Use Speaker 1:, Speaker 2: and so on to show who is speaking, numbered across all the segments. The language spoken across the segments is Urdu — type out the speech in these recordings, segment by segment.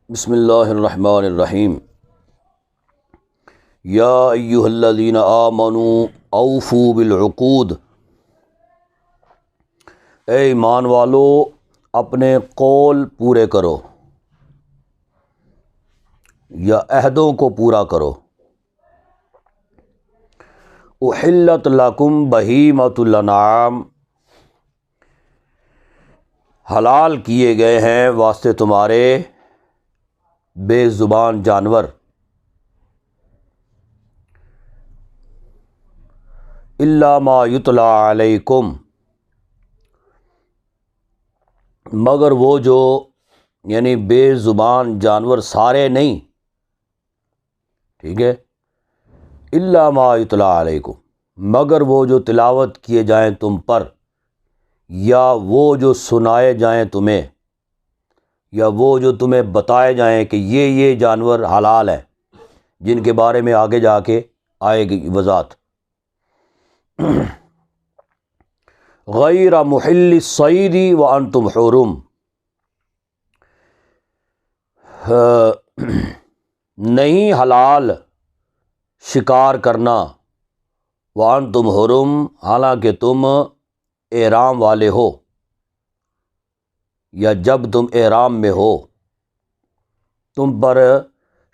Speaker 1: بسم اللہ الرحمن الرحیم یا ایہا الذین آمنوا اوفوا بالعقود، اے ایمان والو اپنے قول پورے کرو یا عہدوں کو پورا کرو۔ احلت لکم بہیمۃ الانعام، حلال کیے گئے ہیں واسطے تمہارے بے زبان جانور۔ الا ما یتلی علیکم، مگر وہ جو یعنی بے زبان جانور سارے نہیں، ٹھیک ہے، الا ما یتلی علیکم، مگر وہ جو تلاوت کیے جائیں تم پر، یا وہ جو سنائے جائیں تمہیں، یا وہ جو تمہیں بتائے جائیں کہ یہ جانور حلال ہیں، جن کے بارے میں آگے جا کے آئے گی وضاحت۔ غیر محل الصید وانتم حرم، نہیں حلال شکار کرنا، وانتم حرم، حالانکہ تم احرام والے ہو، یا جب تم احرام میں ہو تم پر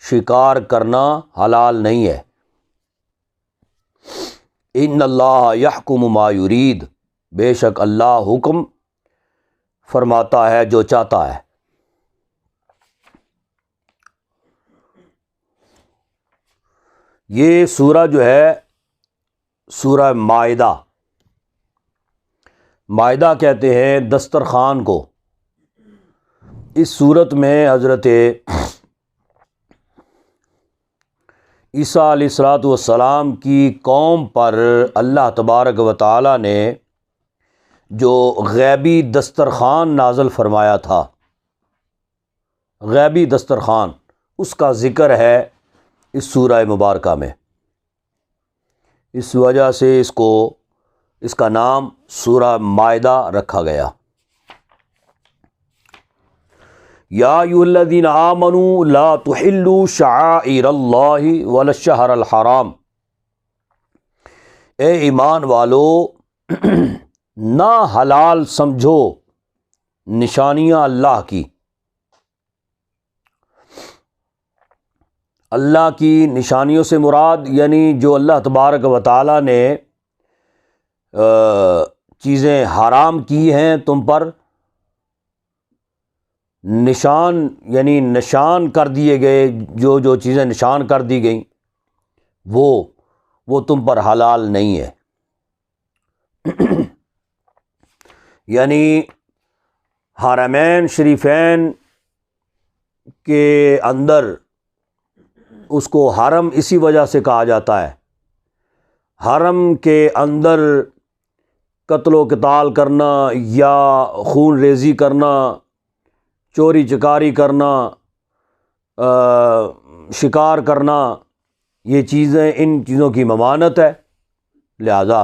Speaker 1: شکار کرنا حلال نہیں ہے۔ ان اللہ یحکم ما یرید، بے شک اللہ حکم فرماتا ہے جو چاہتا ہے۔ یہ سورہ جو ہے سورہ مائدہ، مائدہ کہتے ہیں دسترخوان کو۔ اس صورت میں حضرت عیسیٰ علیہ الصلاۃ والسلام کی قوم پر اللہ تبارک و تعالیٰ نے جو غیبی دسترخوان نازل فرمایا تھا، غیبی دسترخوان، اس کا ذکر ہے اس سورہ مبارکہ میں۔ اس وجہ سے اس کا نام سورہ مائدہ رکھا گیا۔ یا ایھا الذین آمنوا لا تحلوا شعائر اللہ ولا الشہر الحرام، اے ایمان والو نہ حلال سمجھو نشانیاں اللہ کی۔ اللہ کی نشانیوں سے مراد یعنی جو اللہ تبارک و تعالیٰ نے چیزیں حرام کی ہیں تم پر، نشان یعنی نشان کر دیے گئے، جو چیزیں نشان کر دی گئیں وہ تم پر حلال نہیں ہے۔ یعنی حرمین شریفین کے اندر اس کو حرم اسی وجہ سے کہا جاتا ہے۔ حرم کے اندر قتل و قتال کرنا یا خون ریزی کرنا، چوری چکاری کرنا، شکار کرنا، یہ چیزیں ان چیزوں کی ممانعت ہے۔ لہذا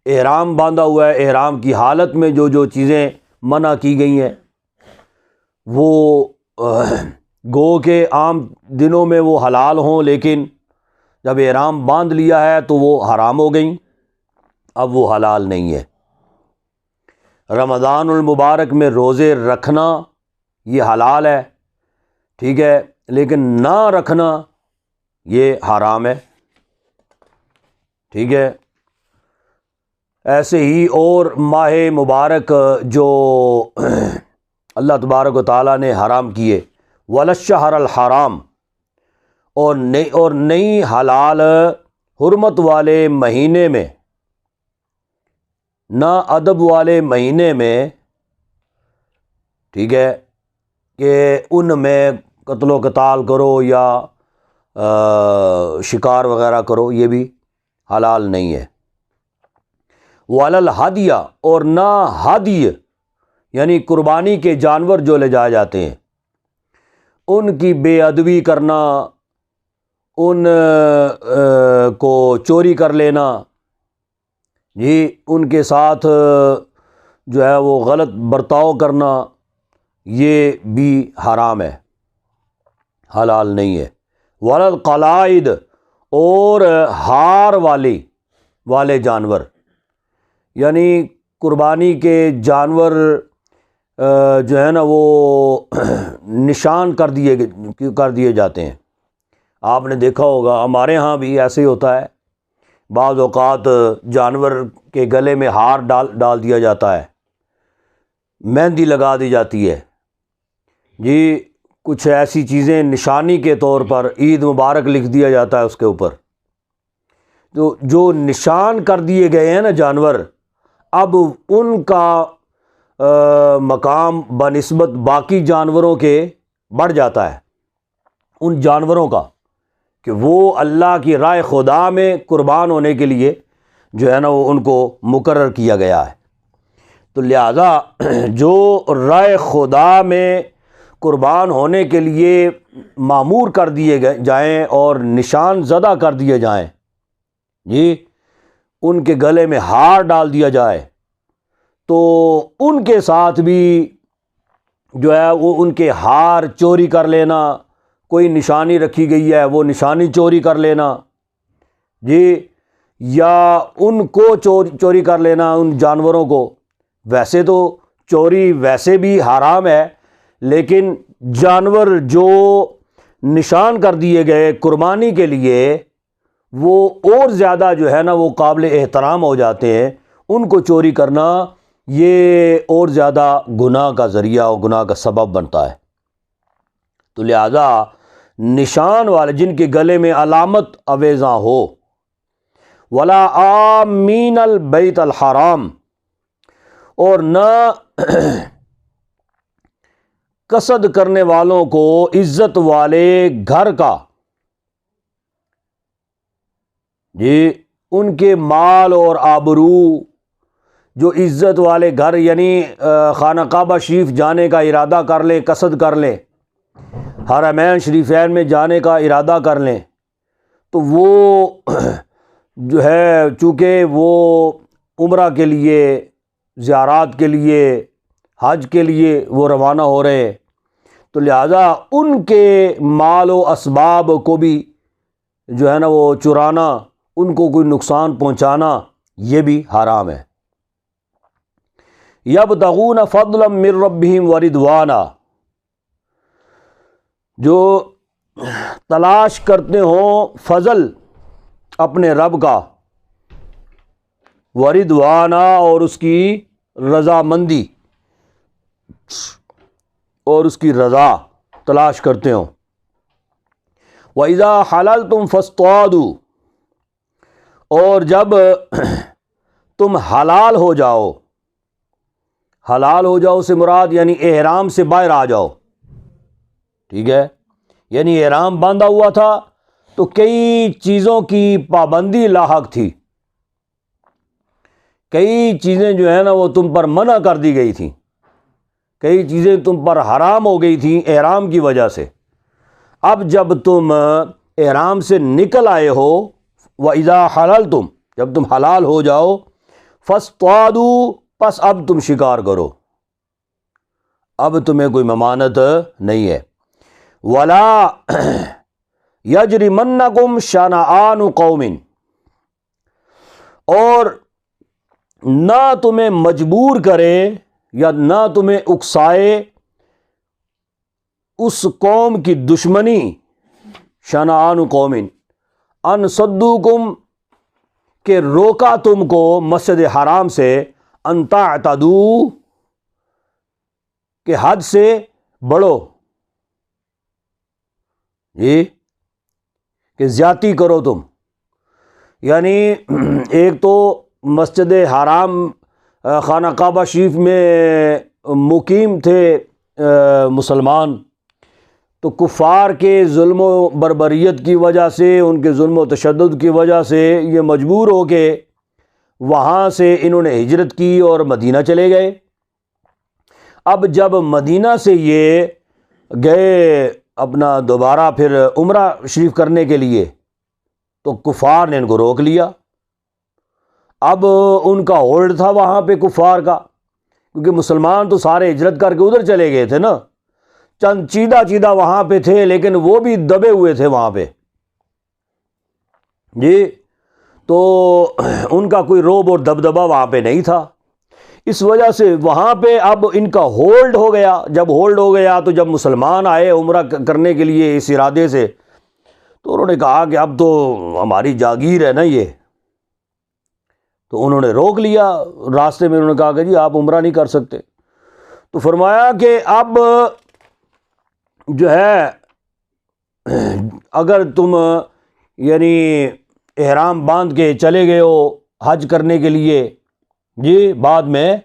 Speaker 1: احرام باندھا ہوا ہے، احرام کی حالت میں جو چیزیں منع کی گئی ہیں وہ گو کہ عام دنوں میں وہ حلال ہوں، لیکن جب احرام باندھ لیا ہے تو وہ حرام ہو گئیں، اب وہ حلال نہیں ہے۔ رمضان المبارک میں روزے رکھنا یہ حلال ہے، ٹھیک ہے، لیکن نہ رکھنا یہ حرام ہے، ٹھیک ہے۔ ایسے ہی اور ماہ مبارک جو اللہ تبارک و تعالیٰ نے حرام کیے، ولا الشہر الحرام، اور نہیں حلال حرمت والے مہینے میں، نہ ادب والے مہینے میں، ٹھیک ہے، کہ ان میں قتل و قتال کرو یا شکار وغیرہ کرو، یہ بھی حلال نہیں ہے۔ ولا الہدیہ، اور نہ ہدی یعنی قربانی کے جانور جو لے جائے جاتے ہیں ان کی بے ادبی کرنا، ان کو چوری کر لینا، جی ان کے ساتھ جو ہے وہ غلط برتاؤ کرنا، یہ بھی حرام ہے۔ حلال نہیں ہے۔ وللقلائد، اور ہار والے جانور، یعنی قربانی کے جانور جو ہے نا وہ نشان کر دیے جاتے ہیں۔ آپ نے دیکھا ہوگا ہمارے ہاں بھی ایسے ہی ہوتا ہے، بعض اوقات جانور کے گلے میں ہار ڈال دیا جاتا ہے، مہندی لگا دی جاتی ہے جی، کچھ ایسی چیزیں نشانی کے طور پر عید مبارک لکھ دیا جاتا ہے اس کے اوپر۔ تو جو نشان کر دیے گئے ہیں نا جانور، اب ان کا مقام بنسبت باقی جانوروں کے بڑھ جاتا ہے، ان جانوروں کا، کہ وہ اللہ کی راہ خدا میں قربان ہونے کے لیے جو ہے نا وہ ان کو مقرر کیا گیا ہے۔ تو لہذا جو راہ خدا میں قربان ہونے کے لیے مامور کر دیے جائیں اور نشان زدہ کر دیے جائیں جی، ان کے گلے میں ہار ڈال دیا جائے، تو ان کے ساتھ بھی جو ہے وہ ان کے ہار چوری کر لینا، کوئی نشانی رکھی گئی ہے وہ نشانی چوری کر لینا جی، یا ان کو چوری کر لینا، ان جانوروں کو۔ ویسے تو چوری ویسے بھی حرام ہے، لیکن جانور جو نشان کر دیے گئے قربانی کے لیے، وہ اور زیادہ جو ہے نا وہ قابل احترام ہو جاتے ہیں، ان کو چوری کرنا یہ اور زیادہ گناہ کا ذریعہ اور گناہ کا سبب بنتا ہے۔ تو لہذا نشان والے جن کے گلے میں علامت آویزاں ہو، ولا آمین البیت الحرام، اور نہ قصد کرنے والوں کو عزت والے گھر کا جی، ان کے مال اور آبرو، جو عزت والے گھر یعنی خانہ کعبہ شریف جانے کا ارادہ کر لیں، قصد کر لیں، حرمین شریفین میں جانے کا ارادہ کر لیں، تو وہ جو ہے چونکہ وہ عمرہ کے لیے، زیارات کے لیے، حج کے لیے وہ روانہ ہو رہے ہیں، تو لہذا ان کے مال و اسباب کو بھی جو ہے نا وہ چرانا، ان کو کوئی نقصان پہنچانا، یہ بھی حرام ہے۔ یبتغون فضلا من ربہم ورضوانا، جو تلاش کرتے ہوں فضل اپنے رب کا، ورضوانا، اور اس کی رضامندی اور اس کی رضا تلاش کرتے ہوں۔ وَإِذَا حَلَلْتُمْ فَاصْطَادُوا، اور جب تم حلال ہو جاؤ، حلال ہو جاؤ سے مراد یعنی احرام سے باہر آ جاؤ، ٹھیک ہے، یعنی احرام باندھا ہوا تھا تو کئی چیزوں کی پابندی لاحق تھی، کئی چیزیں جو ہے نا وہ تم پر منع کر دی گئی تھیں، کئی چیزیں تم پر حرام ہو گئی تھیں احرام کی وجہ سے۔ اب جب تم احرام سے نکل آئے ہو، وَإِذَا حَلَلْتُمْ، جب تم حلال ہو جاؤ، فَاصْطَادُوا، پس اب تم شکار کرو، اب تمہیں کوئی ممانعت نہیں ہے۔ وَلَا يَجْرِمَنَّكُمْ شَنَآنُ قَوْمٍ، اور نہ تمہیں مجبور کرے یا نہ تمہیں اکسائے اس قوم کی دشمنی، شنآن قوم، ان صدوکم، کہ روکا تم کو مسجد حرام سے، ان تعتدوا، کہ حد سے بڑھو، یہ کہ زیادتی کرو تم، یعنی ایک تو مسجد حرام خانہ کعبہ شریف میں مقیم تھے مسلمان، تو کفار کے ظلم و بربریت کی وجہ سے، ان کے ظلم و تشدد کی وجہ سے یہ مجبور ہو کے وہاں سے انہوں نے ہجرت کی اور مدینہ چلے گئے۔ اب جب مدینہ سے یہ گئے اپنا دوبارہ پھر عمرہ شریف کرنے کے لیے، تو کفار نے ان کو روک لیا۔ اب ان کا ہولڈ تھا وہاں پہ کفار کا، کیونکہ مسلمان تو سارے ہجرت کر کے ادھر چلے گئے تھے نا، چند چیدہ چیدہ وہاں پہ تھے، لیکن وہ بھی دبے ہوئے تھے وہاں پہ جی، تو ان کا کوئی روب اور دبدبہ وہاں پہ نہیں تھا۔ اس وجہ سے وہاں پہ اب ان کا ہولڈ ہو گیا۔ جب ہولڈ ہو گیا تو جب مسلمان آئے عمرہ کرنے کے لیے اس ارادے سے، تو انہوں نے کہا کہ اب تو ہماری جاگیر ہے نا یہ، تو انہوں نے روک لیا راستے میں۔ انہوں نے کہا کہ جی آپ عمرہ نہیں کر سکتے۔ تو فرمایا کہ اب جو ہے اگر تم یعنی احرام باندھ کے چلے گئے ہو حج کرنے کے لیے جی بعد میں،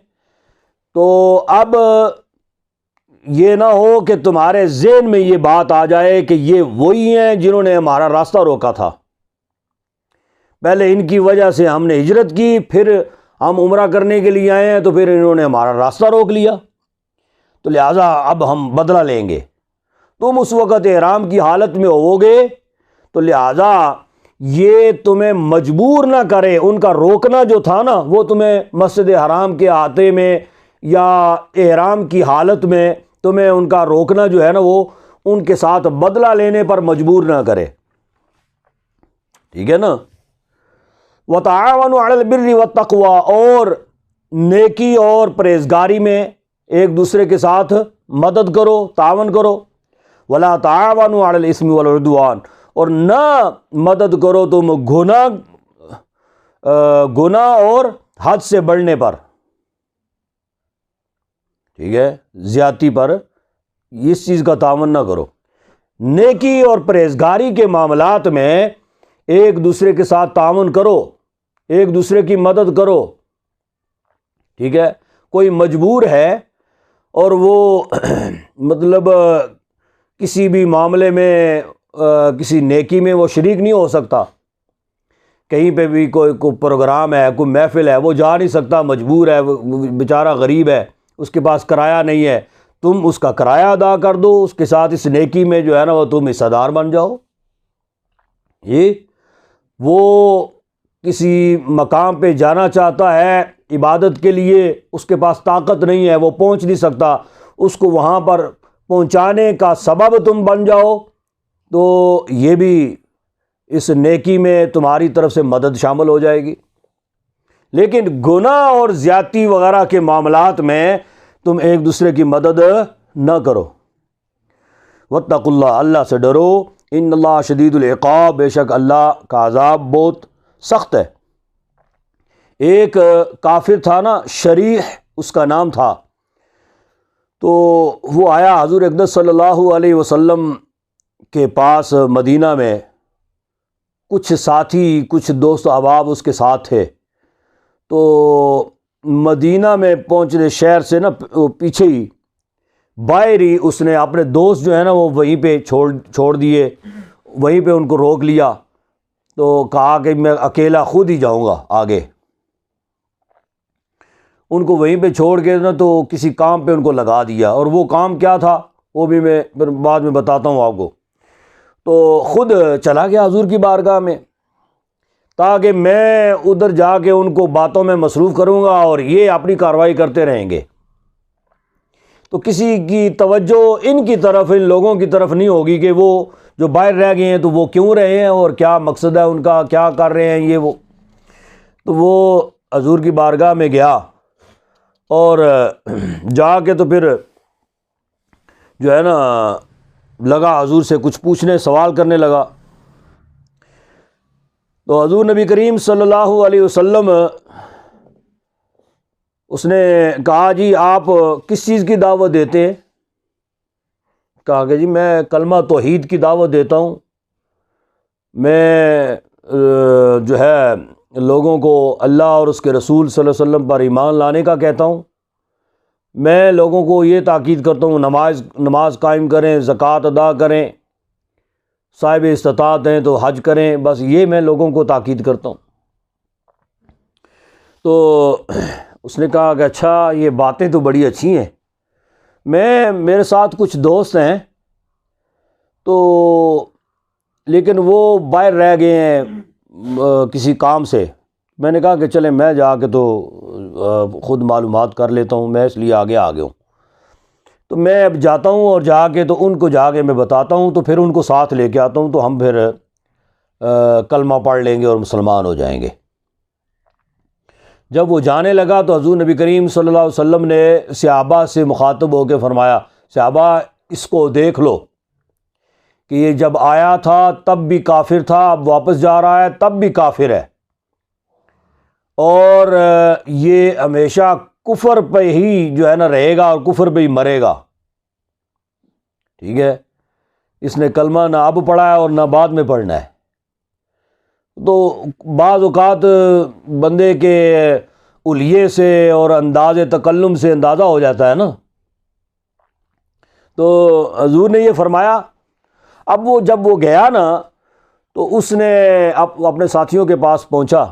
Speaker 1: تو اب یہ نہ ہو کہ تمہارے ذہن میں یہ بات آ جائے کہ یہ وہی ہیں جنہوں نے ہمارا راستہ روکا تھا، پہلے ان کی وجہ سے ہم نے ہجرت کی، پھر ہم عمرہ کرنے کے لیے آئے ہیں تو پھر انہوں نے ہمارا راستہ روک لیا، تو لہٰذا اب ہم بدلہ لیں گے۔ تم اس وقت احرام کی حالت میں ہو گے، تو لہٰذا یہ تمہیں مجبور نہ کرے، ان کا روکنا جو تھا نا وہ تمہیں مسجد حرام کے احاطے میں یا احرام کی حالت میں تمہیں ان کا روکنا جو ہے نا وہ ان کے ساتھ بدلہ لینے پر مجبور نہ کرے، ٹھیک ہے نا۔ وَتَعَاوَنُوا عَلَى الْبِرِّ وَالتَّقْوَى، اور نیکی اور پرہیزگاری میں ایک دوسرے کے ساتھ مدد کرو، تعاون کرو۔ وَلَا تَعَاوَنُوا عَلَى الْإِثْمِ وَالْعُدْوَانِ، اور نہ مدد کرو تم گناہ اور حد سے بڑھنے پر، ٹھیک ہے، زیادتی پر، اس چیز کا تعاون نہ کرو۔ نیکی اور پرہیزگاری کے معاملات میں ایک دوسرے کے ساتھ تعاون کرو، ایک دوسرے کی مدد کرو، ٹھیک ہے۔ کوئی مجبور ہے اور وہ مطلب کسی بھی معاملے میں کسی نیکی میں وہ شریک نہیں ہو سکتا، کہیں پہ بھی کوئی پروگرام ہے، کوئی محفل ہے، وہ جا نہیں سکتا، مجبور ہے، بیچارہ غریب ہے، اس کے پاس کرایہ نہیں ہے، تم اس کا کرایہ ادا کر دو، اس کے ساتھ اس نیکی میں جو ہے نا وہ تم حصہ دار بن جاؤ۔ یہ وہ کسی مقام پہ جانا چاہتا ہے عبادت کے لیے، اس کے پاس طاقت نہیں ہے، وہ پہنچ نہیں سکتا، اس کو وہاں پر پہنچانے کا سبب تم بن جاؤ، تو یہ بھی اس نیکی میں تمہاری طرف سے مدد شامل ہو جائے گی۔ لیکن گناہ اور زیادتی وغیرہ کے معاملات میں تم ایک دوسرے کی مدد نہ کرو۔ واتقوا اللہ، اللہ سے ڈرو، ان اللہ شدید العقاب، بے شک اللہ کا عذاب بہت سخت ہے۔ ایک کافر تھا نا، شریح اس کا نام تھا، تو وہ آیا حضور اقدس صلی اللہ علیہ وسلم کے پاس مدینہ میں، کچھ ساتھی کچھ دوست احباب اس کے ساتھ تھے، تو مدینہ میں پہنچنے شہر سے نا پیچھے ہی باہر ہی اس نے اپنے دوست جو ہے نا وہ وہیں پہ چھوڑ دیے، وہیں پہ ان کو روک لیا، تو کہا کہ میں اکیلا خود ہی جاؤں گا آگے۔ ان کو وہیں پہ چھوڑ کے نا تو کسی کام پہ ان کو لگا دیا، اور وہ کام کیا تھا وہ بھی میں بعد میں بتاتا ہوں آپ کو۔ تو خود چلا گیا حضور کی بارگاہ میں، تاکہ میں ادھر جا کے ان کو باتوں میں مصروف کروں گا اور یہ اپنی کارروائی کرتے رہیں گے، تو کسی کی توجہ ان کی طرف، ان لوگوں کی طرف نہیں ہوگی کہ وہ جو باہر رہ گئے ہیں تو وہ کیوں رہے ہیں اور کیا مقصد ہے ان کا، کیا کر رہے ہیں یہ وہ۔ تو وہ حضور کی بارگاہ میں گیا اور جا کے تو پھر جو ہے نا لگا حضور سے کچھ پوچھنے، سوال کرنے لگا۔ تو حضور نبی کریم صلی اللہ علیہ وسلم اس نے کہا جی آپ کس چیز کی دعوت دیتے ہیں؟ کہا کہ جی میں کلمہ توحید کی دعوت دیتا ہوں، میں جو ہے لوگوں کو اللہ اور اس کے رسول صلی اللہ علیہ وسلم پر ایمان لانے کا کہتا ہوں، میں لوگوں کو یہ تاکید کرتا ہوں نماز قائم کریں، زکوٰۃ ادا کریں، صاحب استطاعت ہیں تو حج کریں، بس یہ میں لوگوں کو تاکید کرتا ہوں۔ تو اس نے کہا کہ اچھا یہ باتیں تو بڑی اچھی ہیں، میرے ساتھ کچھ دوست ہیں تو لیکن وہ باہر رہ گئے ہیں کسی کام سے۔ میں نے کہا کہ چلیں میں جا کے تو خود معلومات کر لیتا ہوں، میں اس لیے آگے آ گیا ہوں۔ تو میں اب جاتا ہوں اور جا کے تو ان کو جا کے میں بتاتا ہوں، تو پھر ان کو ساتھ لے کے آتا ہوں، تو ہم پھر کلمہ پڑھ لیں گے اور مسلمان ہو جائیں گے۔ جب وہ جانے لگا تو حضور نبی کریم صلی اللہ علیہ وسلم نے صحابہ سے مخاطب ہو کے فرمایا، صحابہ اس کو دیکھ لو کہ یہ جب آیا تھا تب بھی کافر تھا، اب واپس جا رہا ہے تب بھی کافر ہے، اور یہ ہمیشہ کفر پہ ہی جو ہے نا رہے گا اور کفر پہ ہی مرے گا۔ ٹھیک ہے، اس نے کلمہ نہ اب پڑھا ہے اور نہ بعد میں پڑھنا ہے۔ تو بعض اوقات بندے کے الیے سے اور انداز تکلم سے اندازہ ہو جاتا ہے نا۔ تو حضور نے یہ فرمایا، اب وہ جب وہ گیا نا تو اس نے اپنے ساتھیوں کے پاس پہنچا،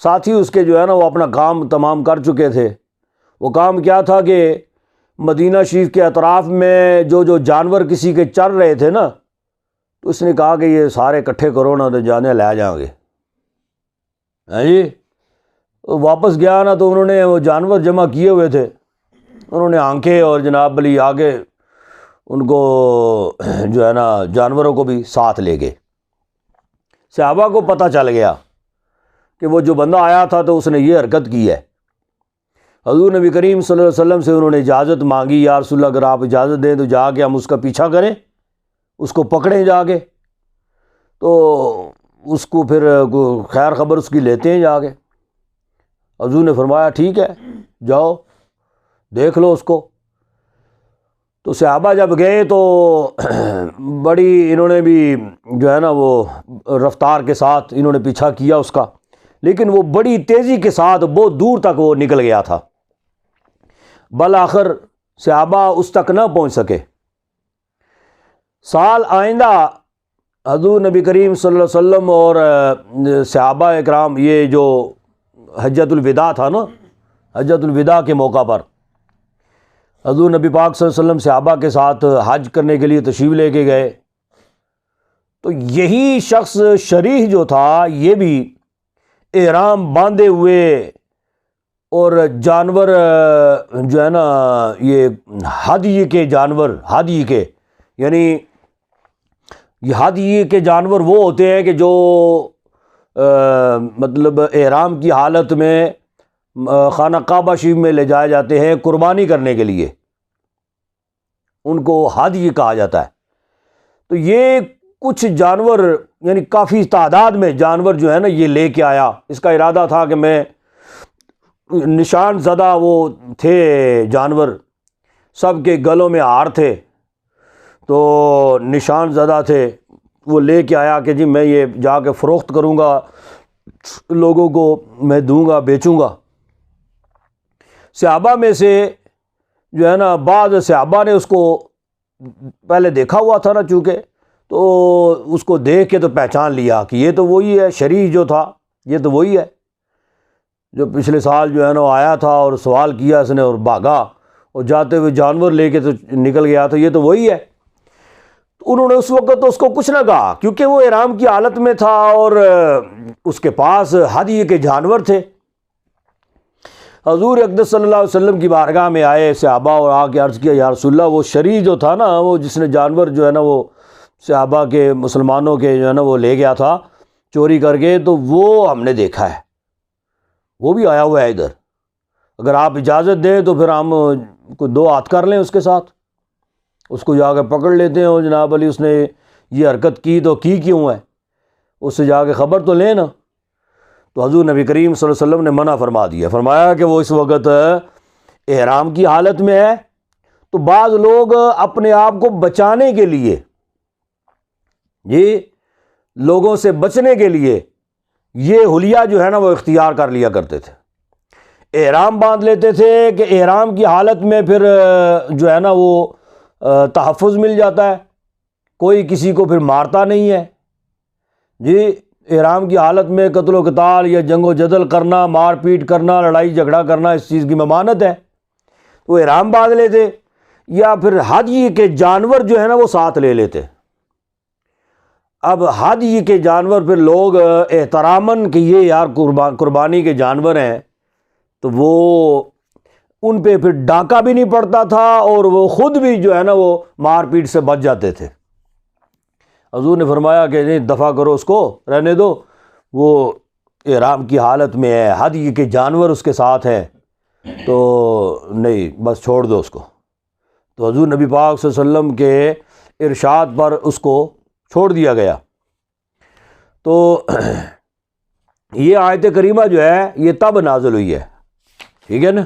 Speaker 1: ساتھی اس کے جو ہے نا وہ اپنا کام تمام کر چکے تھے۔ وہ کام کیا تھا کہ مدینہ شریف کے اطراف میں جو جانور کسی کے چر رہے تھے نا، تو اس نے کہا کہ یہ سارے اکٹھے کرو نا تو جانے لے جائیں گے۔ ہاں جی، واپس گیا نا تو انہوں نے وہ جانور جمع کیے ہوئے تھے، انہوں نے آنکھیں اور جناب علی آگے ان کو جو ہے نا جانوروں کو بھی ساتھ لے گئے۔ صحابہ کو پتہ چل گیا کہ وہ جو بندہ آیا تھا تو اس نے یہ حرکت کی ہے۔ حضور نبی کریم صلی اللہ علیہ وسلم سے انہوں نے اجازت مانگی، یا رسول اللہ اگر آپ اجازت دیں تو جا کے ہم اس کا پیچھا کریں، اس کو پکڑیں جا کے، تو اس کو پھر خیر خبر اس کی لیتے ہیں جا کے۔ حضور نے فرمایا ٹھیک ہے جاؤ دیکھ لو اس کو۔ تو صحابہ جب گئے تو بڑی انہوں نے بھی جو ہے نا وہ رفتار کے ساتھ انہوں نے پیچھا کیا اس کا، لیکن وہ بڑی تیزی کے ساتھ بہت دور تک وہ نکل گیا تھا، بالآخر صحابہ اس تک نہ پہنچ سکے۔ سال آئندہ حضور نبی کریم صلی اللہ علیہ وسلم اور صحابہ اکرام، یہ جو حجۃ الوداع تھا نا، حجۃ الوداع کے موقع پر حضور نبی پاک صلی اللہ علیہ وسلم صحابہ کے ساتھ حج کرنے کے لیے تشریف لے کے گئے، تو یہی شخص شریح جو تھا یہ بھی احرام باندھے ہوئے اور جانور جو ہے نا یہ ہدی کے جانور، ہدی کے یعنی یہ ہدی کے جانور وہ ہوتے ہیں کہ جو مطلب احرام کی حالت میں خانہ کعبہ شریف میں لے جائے جاتے ہیں قربانی کرنے کے لیے، ان کو ہدی کہا جاتا ہے۔ تو یہ کچھ جانور یعنی کافی تعداد میں جانور جو ہے نا یہ لے کے آیا۔ اس کا ارادہ تھا کہ میں نشان زدہ وہ تھے جانور، سب کے گلوں میں ہار تھے، تو نشان زدہ تھے، وہ لے کے آیا کہ جی میں یہ جا کے فروخت کروں گا، لوگوں کو میں دوں گا، بیچوں گا۔ صحابہ میں سے جو ہے نا بعض صحابہ نے اس کو پہلے دیکھا ہوا تھا نا، چونکہ تو اس کو دیکھ کے تو پہچان لیا کہ یہ تو وہی ہے، شریح جو تھا یہ تو وہی ہے جو پچھلے سال جو ہے نا آیا تھا اور سوال کیا اس نے اور بھاگا اور جاتے ہوئے جانور لے کے تو نکل گیا، تو یہ تو وہی ہے۔ تو انہوں نے اس وقت تو اس کو کچھ نہ کہا کیونکہ وہ احرام کی حالت میں تھا اور اس کے پاس ہدی کے جانور تھے۔ حضور اقدس صلی اللہ علیہ وسلم کی بارگاہ میں آئے صحابہ اور آ کے عرض کیا، یا رسول اللہ وہ شریح جو تھا نا، وہ جس نے جانور جو ہے نا وہ صحابہ کے مسلمانوں کے جو ہے نا وہ لے گیا تھا چوری کر کے، تو وہ ہم نے دیکھا ہے، وہ بھی آیا ہوا ہے ادھر، اگر آپ اجازت دیں تو پھر ہم کوئی دو ہاتھ کر لیں اس کے ساتھ، اس کو جا کے پکڑ لیتے ہیں، اور جناب علی اس نے یہ حرکت کی تو کی کیوں ہے، اس سے جا کے خبر تو لیں نا۔ تو حضور نبی کریم صلی اللہ علیہ وسلم نے منع فرما دیا، فرمایا کہ وہ اس وقت احرام کی حالت میں ہے، تو بعض لوگ اپنے آپ کو بچانے کے لیے، یہ لوگوں سے بچنے کے لیے یہ حلیہ جو ہے نا وہ اختیار کر لیا کرتے تھے، احرام باندھ لیتے تھے کہ احرام کی حالت میں پھر جو ہے نا وہ تحفظ مل جاتا ہے، کوئی کسی کو پھر مارتا نہیں ہے۔ جی احرام کی حالت میں قتل و قتال یا جنگ و جدل کرنا، مار پیٹ کرنا، لڑائی جھگڑا کرنا اس چیز کی ممانعت ہے، وہ احرام باندھ لیتے یا پھر ہدی کے جانور جو ہے نا وہ ساتھ لے لیتے۔ اب ہدی کے جانور پھر لوگ احتراماً کہ یہ یار قربانی کے جانور ہیں، تو وہ ان پہ پھر ڈاکہ بھی نہیں پڑتا تھا اور وہ خود بھی جو ہے نا وہ مار پیٹ سے بچ جاتے تھے۔ حضور نے فرمایا کہ نہیں، دفع کرو اس کو، رہنے دو، وہ احرام کی حالت میں ہے، ہدی کے جانور اس کے ساتھ ہیں، تو نہیں، بس چھوڑ دو اس کو۔ تو حضور نبی پاک صلی اللہ علیہ وسلم کے ارشاد پر اس کو چھوڑ دیا گیا۔ تو یہ آیت کریمہ جو ہے یہ تب نازل ہوئی ہے، ٹھیک ہے نا۔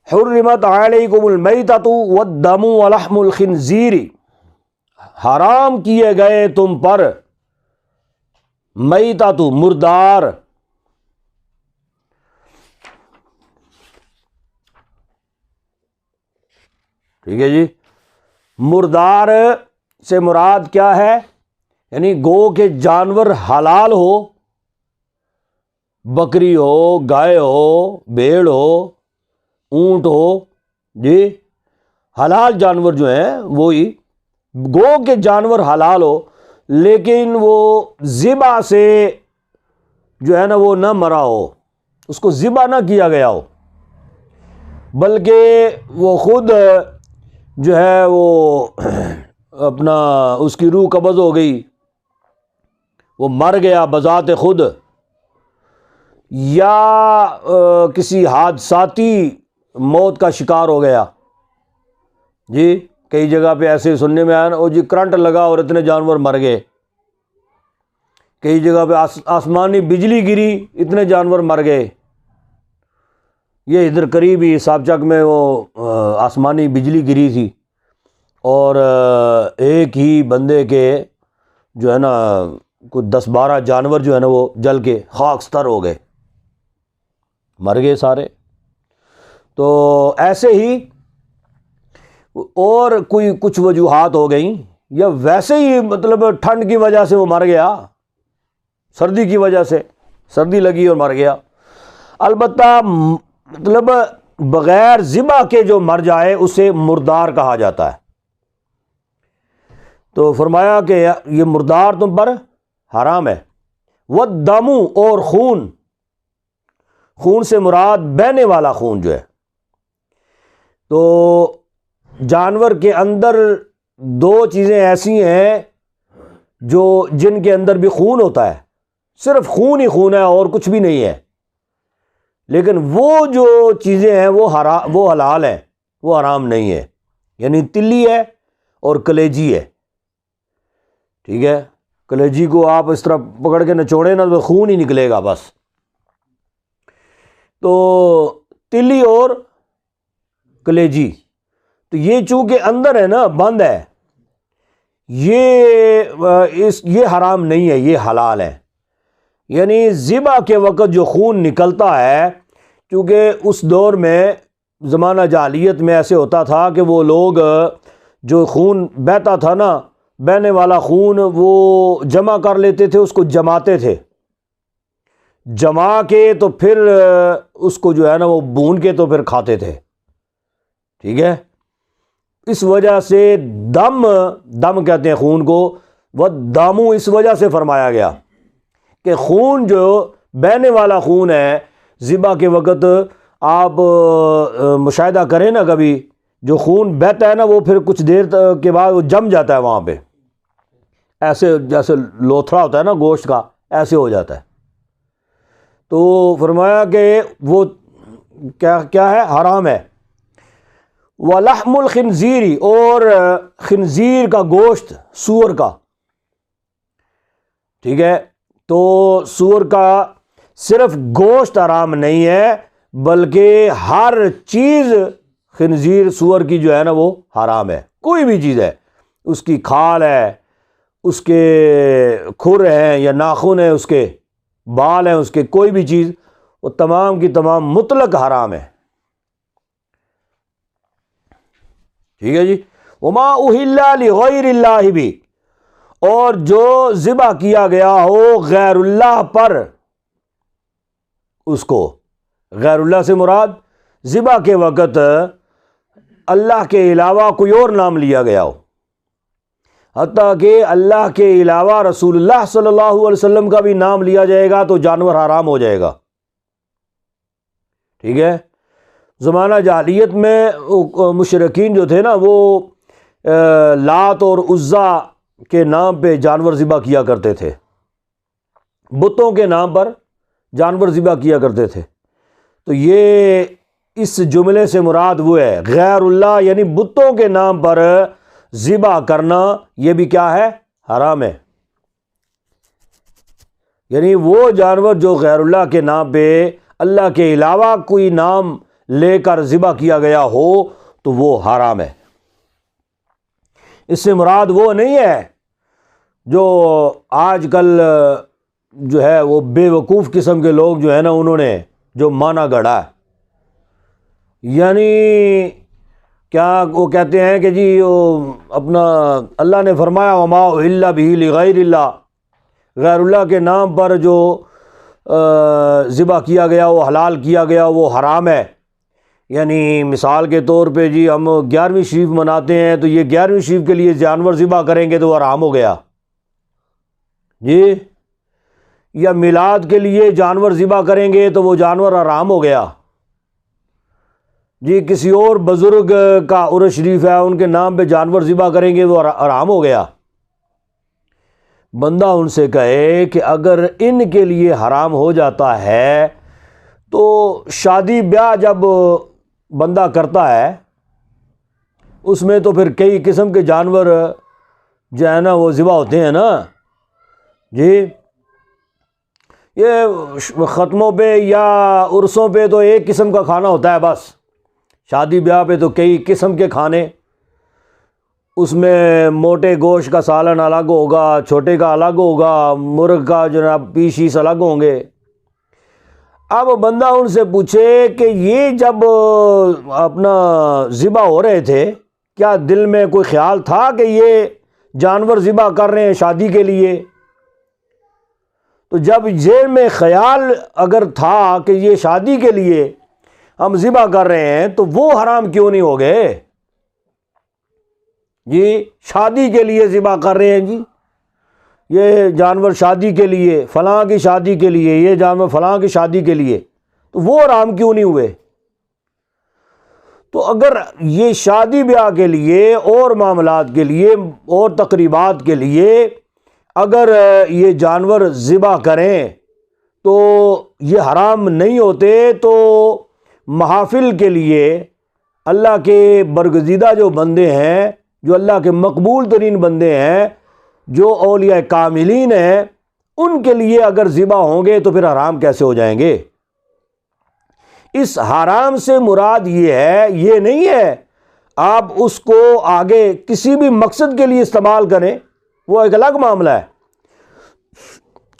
Speaker 1: حرمت علیکم المیتۃ والدم ولحم الخنزیر، حرام کیے گئے تم پر میتۃ، مردار، ٹھیک ہے جی۔ مردار سے مراد کیا ہے؟ یعنی گو کے جانور حلال ہو، بکری ہو، گائے ہو، بھیڑ ہو، اونٹ ہو، جی حلال جانور جو ہیں وہی، گو کے جانور حلال ہو لیکن وہ ذبح سے جو ہے نا وہ نہ مرا ہو، اس کو ذبح نہ کیا گیا ہو، بلکہ وہ خود جو ہے وہ اپنا اس کی روح قبض ہو گئی، وہ مر گیا بذات خود، یا کسی حادثاتی موت کا شکار ہو گیا۔ جی کئی جگہ پہ ایسے سننے میں آیا نا، وہ جی کرنٹ لگا اور اتنے جانور مر گئے، کئی جگہ پہ آسمانی بجلی گری، اتنے جانور مر گئے۔ یہ ادھر قریب ہی صاحب چک میں وہ آسمانی بجلی گری تھی اور ایک ہی بندے کے جو ہے نا کچھ 10-12 جانور جو ہے نا وہ جل کے خاکستر ہو گئے، مر گئے سارے۔ تو ایسے ہی اور کوئی کچھ وجوہات ہو گئیں، یا ویسے ہی مطلب ٹھنڈ کی وجہ سے وہ مر گیا، سردی کی وجہ سے سردی لگی اور مر گیا۔ البتہ مطلب بغیر ذبح کے جو مر جائے اسے مردار کہا جاتا ہے۔ تو فرمایا کہ یہ مردار تم پر حرام ہے۔ والدم، اور خون، خون سے مراد بہنے والا خون جو ہے، تو جانور کے اندر 2 چیزیں ایسی ہیں جو جن کے اندر بھی خون ہوتا ہے، صرف خون ہی خون ہے اور کچھ بھی نہیں ہے، لیکن وہ جو چیزیں ہیں وہ حلال ہیں، وہ حرام نہیں ہے۔ یعنی تلی ہے اور کلیجی ہے، ٹھیک ہے۔ کلیجی کو آپ اس طرح پکڑ کے نچوڑے نا تو خون ہی نکلے گا بس۔ تو تلی اور کلیجی، تو یہ چونکہ اندر ہے نا، بند ہے، یہ حرام نہیں ہے، یہ حلال ہے۔ یعنی ذبح کے وقت جو خون نکلتا ہے، چونکہ اس دور میں زمانہ جاہلیت میں ایسے ہوتا تھا کہ وہ لوگ جو خون بہتا تھا نا، بہنے والا خون وہ جمع کر لیتے تھے، اس کو جماتے تھے، جما کے تو پھر اس کو جو ہے نا وہ بھون کے تو پھر کھاتے تھے، ٹھیک ہے۔ اس وجہ سے دم کہتے ہیں خون کو، وہ دامو اس وجہ سے فرمایا گیا کہ خون جو بہنے والا خون ہے، ذبح کے وقت آپ مشاہدہ کریں نا کبھی، جو خون بہتا ہے نا وہ پھر کچھ دیر کے بعد وہ جم جاتا ہے وہاں پہ، ایسے جیسے لوتھڑا ہوتا ہے نا گوشت کا، ایسے ہو جاتا ہے۔ تو فرمایا کہ وہ کیا ہے؟ حرام ہے۔ وَلَحْمُ الْخِنْزِيرِ، اور خنزیر کا گوشت، سور کا، ٹھیک ہے۔ تو سور کا صرف گوشت حرام نہیں ہے، بلکہ ہر چیز خنزیر سور کی جو ہے نا وہ حرام ہے، کوئی بھی چیز ہے، اس کی کھال ہے، اس کے کھر ہیں یا ناخن ہیں، اس کے بال ہیں، اس کے کوئی بھی چیز، وہ تمام کی تمام مطلق حرام ہے، ٹھیک ہے جی۔ وما اہل لغیر اللہ بھی، اور جو ذبح کیا گیا ہو غیر اللہ پر، اس کو غیر اللہ سے مراد ذبح کے وقت اللہ کے علاوہ کوئی اور نام لیا گیا ہو۔ حتیٰ کہ اللہ کے علاوہ رسول اللہ صلی اللہ علیہ وسلم کا بھی نام لیا جائے گا تو جانور حرام ہو جائے گا. ٹھیک ہے. زمانہ جاہلیت میں مشرکین جو تھے نا وہ لات اور عزا کے نام پہ جانور ذبح کیا کرتے تھے، بتوں کے نام پر جانور ذبح کیا کرتے تھے. تو یہ اس جملے سے مراد وہ ہے غیر اللہ، یعنی بتوں کے نام پر ذبح کرنا یہ بھی کیا ہے؟ حرام ہے. یعنی وہ جانور جو غیر اللہ کے نام پہ اللہ کے علاوہ کوئی نام لے کر ذبح کیا گیا ہو تو وہ حرام ہے. اس سے مراد وہ نہیں ہے جو آج کل جو ہے وہ بے وقوف قسم کے لوگ جو ہے نا انہوں نے جو معنی گڑھا ہے. یعنی کیا وہ کہتے ہیں کہ جی اپنا اللہ نے فرمایا وما اہل بہ لغیر اللہ، غیر اللہ کے نام پر جو ذبح کیا گیا وہ حلال کیا گیا وہ حرام ہے. یعنی مثال کے طور پہ جی ہم 11ویں شریف مناتے ہیں تو یہ 11ویں شریف کے لیے جانور ذبح کریں گے تو وہ حرام ہو گیا جی، یا میلاد کے لیے جانور ذبح کریں گے تو وہ جانور حرام ہو گیا جی. کسی اور بزرگ کا عرس شریف ہے ان کے نام پہ جانور ذبح کریں گے وہ حرام ہو گیا. بندہ ان سے کہے کہ اگر ان کے لیے حرام ہو جاتا ہے تو شادی بیاہ جب بندہ کرتا ہے اس میں تو پھر کئی قسم کے جانور جو ہے نا وہ ذبح ہوتے ہیں نا جی. یہ ختموں پہ یا عرسوں پہ تو ایک قسم کا کھانا ہوتا ہے بس، شادی بیاہ پہ تو کئی قسم کے کھانے، اس میں موٹے گوشت کا سالن الگ ہوگا، چھوٹے کا الگ ہوگا، مرغ کا جناب پیس الگ ہوں گے. اب بندہ ان سے پوچھے کہ یہ جب اپنا ذبح ہو رہے تھے کیا دل میں کوئی خیال تھا کہ یہ جانور ذبح کر رہے ہیں شادی کے لیے؟ تو جب ذہن میں خیال اگر تھا کہ یہ شادی کے لیے ہم ذبح کر رہے ہیں تو وہ حرام کیوں نہیں ہو گئے جی؟ شادی کے لیے ذبح کر رہے ہیں جی، یہ جانور شادی کے لیے، فلاں کی شادی کے لیے، یہ جانور فلاں کی شادی کے لیے، تو وہ حرام کیوں نہیں ہوئے؟ تو اگر یہ شادی بیاہ کے لیے اور معاملات کے لیے اور تقریبات کے لیے اگر یہ جانور ذبح کریں تو یہ حرام نہیں ہوتے، تو محافل کے لیے اللہ کے برگزیدہ جو بندے ہیں، جو اللہ کے مقبول ترین بندے ہیں، جو اولیاء کاملین ہیں، ان کے لیے اگر ذبح ہوں گے تو پھر حرام کیسے ہو جائیں گے؟ اس حرام سے مراد یہ ہے، یہ نہیں ہے آپ اس کو آگے کسی بھی مقصد کے لیے استعمال کریں، وہ ایک الگ معاملہ ہے.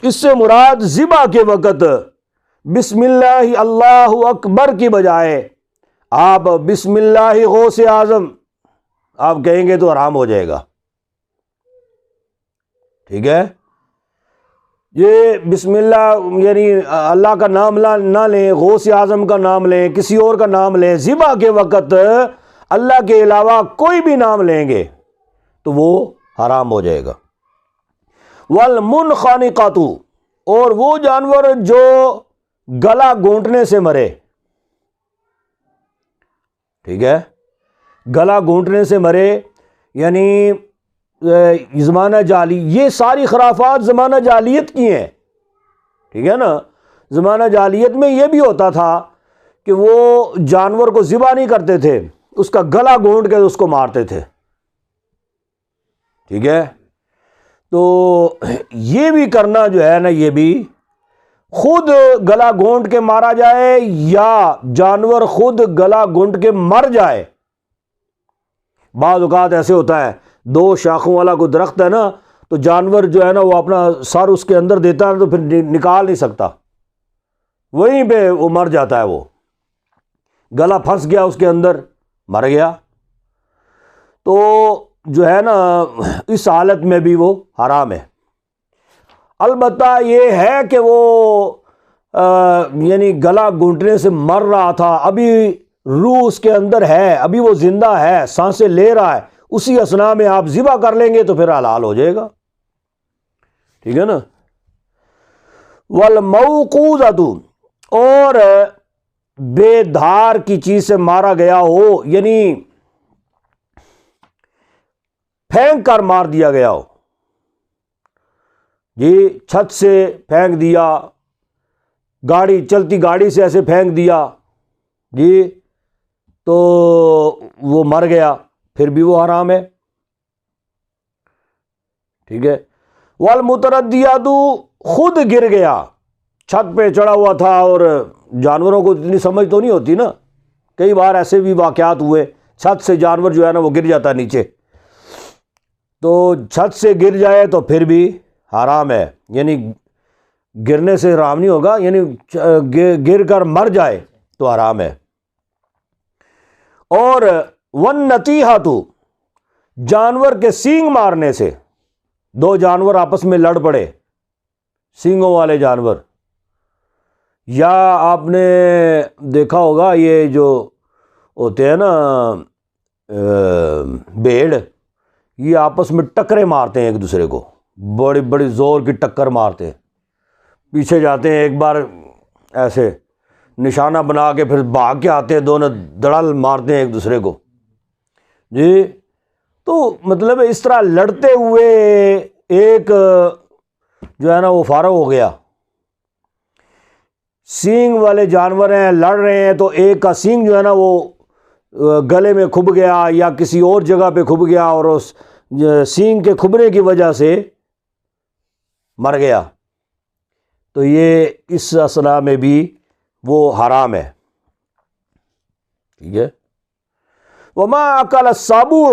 Speaker 1: اس سے مراد ذبح کے وقت بسم اللہ اللہ اکبر کی بجائے آپ بسم اللہ غوث اعظم آپ کہیں گے تو حرام ہو جائے گا. ٹھیک ہے. یہ بسم اللہ یعنی اللہ کا نام نہ لیں، غوث اعظم کا نام لیں، کسی اور کا نام لیں، ذبح کے وقت اللہ کے علاوہ کوئی بھی نام لیں گے تو وہ حرام ہو جائے گا. والمنخنقۃ، اور وہ جانور جو گلا گھونٹنے سے مرے. ٹھیک ہے. گلا گھونٹنے سے مرے یعنی زمانہ جالی، یہ ساری خرافات زمانہ جاہلیت کی ہیں. ٹھیک ہے نا. زمانہ جاہلیت میں یہ بھی ہوتا تھا کہ وہ جانور کو ذبح نہیں کرتے تھے، اس کا گلا گھونٹ کے اس کو مارتے تھے. ٹھیک ہے. تو یہ بھی کرنا جو ہے نا، یہ بھی خود گلا گھونٹ کے مارا جائے یا جانور خود گلا گھونٹ کے مر جائے. بعض اوقات ایسے ہوتا ہے، 2 شاخوں والا کوئی درخت ہے نا، تو جانور جو ہے نا وہ اپنا سر اس کے اندر دیتا ہے تو پھر نکال نہیں سکتا، وہیں پہ وہ مر جاتا ہے، وہ گلا پھنس گیا اس کے اندر، مر گیا. تو جو ہے نا اس حالت میں بھی وہ حرام ہے. البتہ یہ ہے کہ وہ یعنی گلا گھونٹنے سے مر رہا تھا، ابھی روح اس کے اندر ہے، ابھی وہ زندہ ہے، سانسیں لے رہا ہے، اسی اثنا میں آپ ذبح کر لیں گے تو پھر حلال ہو جائے گا، ٹھیک ہے نا۔ والموقوذۃ، اور بے دھار کی چیز سے مارا گیا ہو، یعنی پھینک کر مار دیا گیا ہو، جی چھت سے پھینک دیا، گاڑی چلتی گاڑی سے ایسے پھینک دیا جی، تو وہ مر گیا، پھر بھی وہ حرام ہے، ٹھیک ہے۔ والمتردیات، خود گر گیا، چھت پہ چڑھا ہوا تھا، اور جانوروں کو اتنی سمجھ تو نہیں ہوتی نا، کئی بار ایسے بھی واقعات ہوئے، چھت سے جانور جو ہے نا وہ گر جاتا ہے نیچے، تو چھت سے گر جائے تو پھر بھی حرام ہے، یعنی گرنے سے حرام نہیں ہوگا، یعنی گر کر مر جائے تو حرام ہے۔ اور والنطیحۃ، جانور کے سینگ مارنے سے، دو جانور آپس میں لڑ پڑے، سینگوں والے جانور، یا آپ نے دیکھا ہوگا یہ جو ہوتے ہیں نا بھیڑ، یہ آپس میں ٹکرے مارتے ہیں ایک دوسرے کو، بڑی بڑی زور کی ٹکر مارتے ہیں، پیچھے جاتے ہیں، ایک بار ایسے نشانہ بنا کے پھر بھاگ کے آتے ہیں، دونوں دڑل مارتے ہیں ایک دوسرے کو جی۔ تو مطلب اس طرح لڑتے ہوئے ایک جو ہے نا وہ فارغ ہو گیا، سینگ والے جانور ہیں، لڑ رہے ہیں، تو ایک کا سینگ جو ہے نا وہ گلے میں کھب گیا یا کسی اور جگہ پہ کھب گیا، اور اس سینگ کے کھبنے کی وجہ سے مر گیا، تو یہ اس اثنا میں بھی وہ حرام ہے، ٹھیک ہے۔ وما اکل السبع،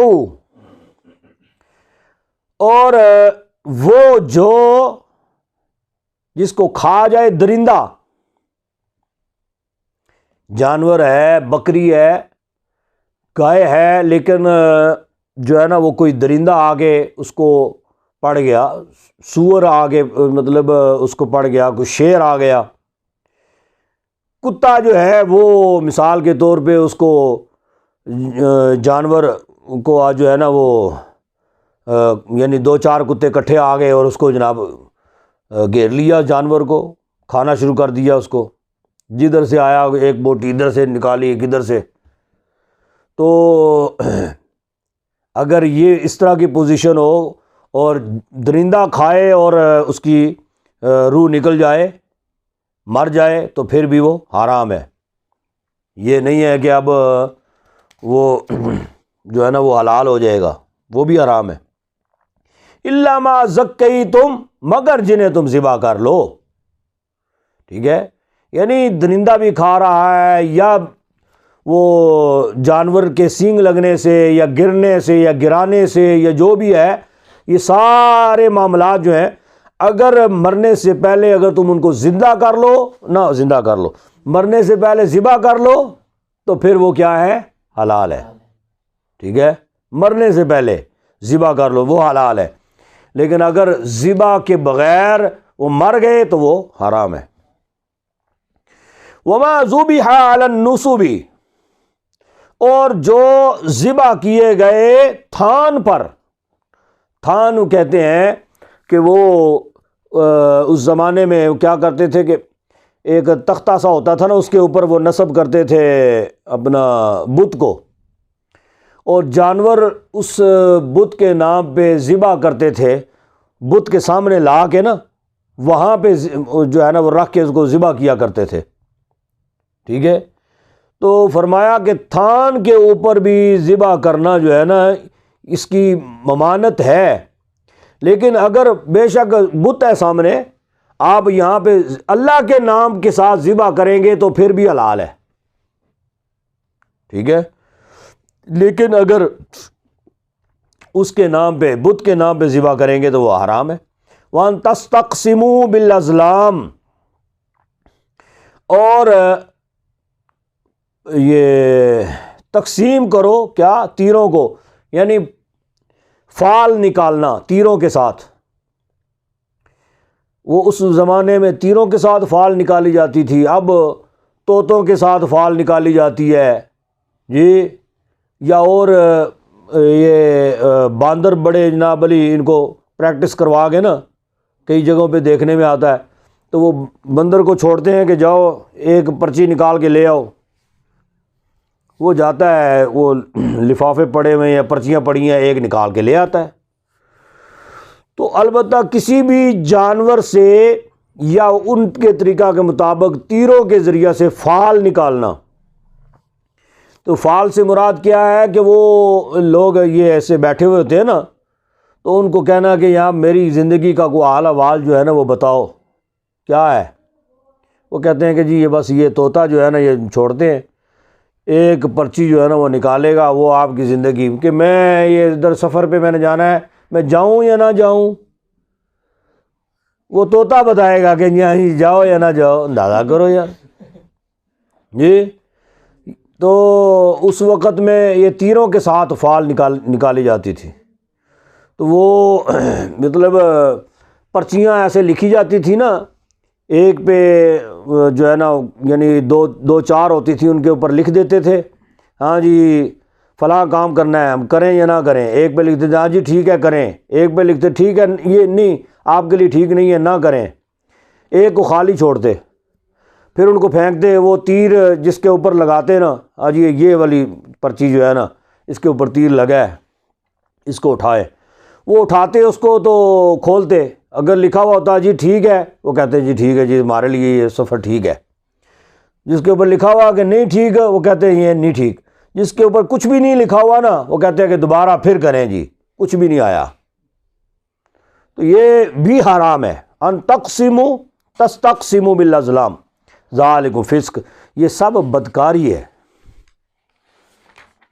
Speaker 1: اور وہ جو جس کو کھا جائے درندہ، جانور ہے، بکری ہے، گائے ہے، لیکن جو ہے نا وہ کوئی درندہ آگے اس کو پڑ گیا، سور آگے مطلب اس کو پڑ گیا، کوئی شیر آ گیا، کتا جو ہے وہ مثال کے طور پہ اس کو جانور کو جو ہے نا وہ یعنی دو چار کتے اکٹھے آ گئے اور اس کو جناب گھیر لیا، جانور کو کھانا شروع کر دیا، اس کو جدھر سے آیا ایک بوٹی ادھر سے نکالی، ایک ادھر سے، تو اگر یہ اس طرح کی پوزیشن ہو اور درندہ کھائے اور اس کی روح نکل جائے، مر جائے، تو پھر بھی وہ حرام ہے، یہ نہیں ہے کہ اب وہ جو ہے نا وہ حلال ہو جائے گا، وہ بھی حرام ہے۔ الا ما زکیتم، مگر جنہیں تم ذبح کر لو، ٹھیک ہے، یعنی درندہ بھی کھا رہا ہے، یا وہ جانور کے سینگ لگنے سے یا گرنے سے یا گرانے سے یا جو بھی ہے، یہ سارے معاملات جو ہیں، اگر مرنے سے پہلے اگر تم ان کو زندہ کر لو، نہ زندہ کر لو، مرنے سے پہلے ذبح کر لو، تو پھر وہ کیا ہے؟ حلال ہے، ٹھیک ہے، مرنے سے پہلے ذبح کر لو وہ حلال ہے، لیکن اگر ذبح کے بغیر وہ مر گئے تو وہ حرام ہے۔ وما ذبح علی النصب، اور جو ذبح کیے گئے تھان پر، تھان کہتے ہیں کہ وہ اس زمانے میں کیا کرتے تھے کہ ایک تختہ سا ہوتا تھا نا، اس کے اوپر وہ نصب کرتے تھے اپنا بت کو، اور جانور اس بت کے نام پہ ذبح کرتے تھے، بت کے سامنے لا کے نا وہاں پہ جو ہے نا وہ رکھ کے اس کو ذبح کیا کرتے تھے، ٹھیک ہے۔ تو فرمایا کہ تھان کے اوپر بھی ذبح کرنا جو ہے نا اس کی ممانت ہے، لیکن اگر بے شک بت ہے سامنے، آپ یہاں پہ اللہ کے نام کے ساتھ ذبح کریں گے تو پھر بھی حلال ہے، ٹھیک ہے، لیکن اگر اس کے نام پہ، بت کے نام پہ ذبح کریں گے تو وہ حرام ہے۔ وَأَن تَسْتَقْسِمُوا بِالْأَزْلَامِ، اور یہ تقسیم کرو کیا؟ تیروں کو، یعنی فال نکالنا تیروں کے ساتھ، وہ اس زمانے میں تیروں کے ساتھ فال نکالی جاتی تھی، اب طوطوں کے ساتھ فال نکالی جاتی ہے جی، یا اور یہ باندر بڑے جناب علی ان کو پریکٹس کروا کے نا کئی جگہوں پہ دیکھنے میں آتا ہے، تو وہ بندر کو چھوڑتے ہیں کہ جاؤ ایک پرچی نکال کے لے آؤ، وہ جاتا ہے، وہ لفافے پڑے ہوئے ہیں، پرچیاں پڑی ہیں، ایک نکال کے لے آتا ہے۔ تو البتہ کسی بھی جانور سے یا ان کے طریقہ کے مطابق تیروں کے ذریعہ سے فال نکالنا، تو فال سے مراد کیا ہے کہ وہ لوگ یہ ایسے بیٹھے ہوئے ہوتے ہیں نا، تو ان کو کہنا کہ یہاں میری زندگی کا کوئی حال احوال جو ہے نا وہ بتاؤ کیا ہے۔ وہ کہتے ہیں کہ جی یہ بس یہ طوطا جو ہے نا یہ چھوڑتے ہیں، ایک پرچی جو ہے نا وہ نکالے گا، وہ آپ کی زندگی کہ میں یہ ادھر سفر پہ میں نے جانا ہے، میں جاؤں یا نہ جاؤں، وہ طوطا بتائے گا کہ یہاں جاؤ یا نہ جاؤ، اندازہ کرو یار جی۔ تو اس وقت میں یہ تیروں کے ساتھ فال نکالی جاتی تھی، تو وہ مطلب پرچیاں ایسے لکھی جاتی تھی نا، ایک پہ جو ہے نا یعنی دو چار ہوتی تھی، ان کے اوپر لکھ دیتے تھے ہاں جی فلاں کام کرنا ہے، ہم کریں یا نہ کریں، ایک پہ لکھتے تھے ہاں جی ٹھیک ہے کریں، ایک پہ لکھتے ٹھیک ہے یہ نہیں آپ کے لیے ٹھیک نہیں ہے نہ کریں، ایک کو خالی چھوڑتے، پھر ان کو پھینکتے، وہ تیر جس کے اوپر لگاتے نا ہاں جی یہ والی پرچی جو ہے نا اس کے اوپر تیر لگا ہے اس کو اٹھائے، وہ اٹھاتے اس کو تو کھولتے، اگر لکھا ہوا ہوتا جی ٹھیک ہے وہ کہتے جی ٹھیک ہے جی ہمارے لیے یہ سفر ٹھیک ہے، جس کے اوپر لکھا ہوا کہ نہیں ٹھیک ہے وہ کہتے ہیں یہ نہیں ٹھیک، جس کے اوپر کچھ بھی نہیں لکھا ہوا نا وہ کہتے ہیں کہ دوبارہ پھر کریں جی کچھ بھی نہیں آیا۔ تو یہ بھی حرام ہے، ان تقسموا تستقسموا بالازلام ذالکم فسق، یہ سب بدکاری ہے،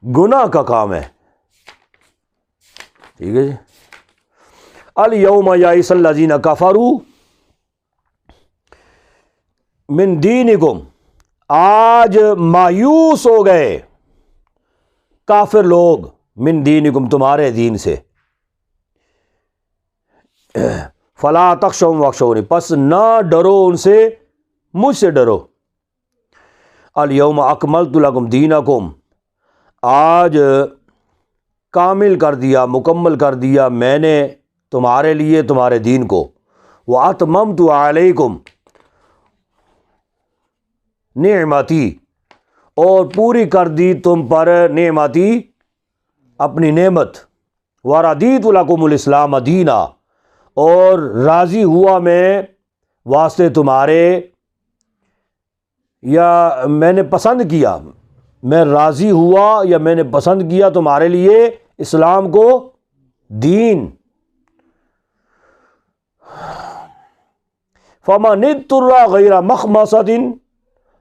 Speaker 1: گناہ کا کام ہے، ٹھیک ہے جی۔ الیوم یئس الذین کفروا من دینکم، آج مایوس ہو گئے کافر لوگ، من دینکم تمہارے دین سے، فلا تخشوہم واخشونی، پس نہ ڈرو ان سے، مجھ سے ڈرو، الیوم اکملت لکم دینکم، آج کامل کر دیا مکمل کر دیا میں نے تمہارے لیے تمہارے دین کو، واتممت علیکم نعمتی، اور پوری کر دی تم پر نعمتی اپنی نعمت، ورضیت لکم الاسلام دینا، اور راضی ہوا میں واسطے تمہارے، یا میں نے پسند کیا، میں راضی ہوا یا میں نے پسند کیا تمہارے لیے اسلام کو دین، فمن اضطر غیر مخمصۃ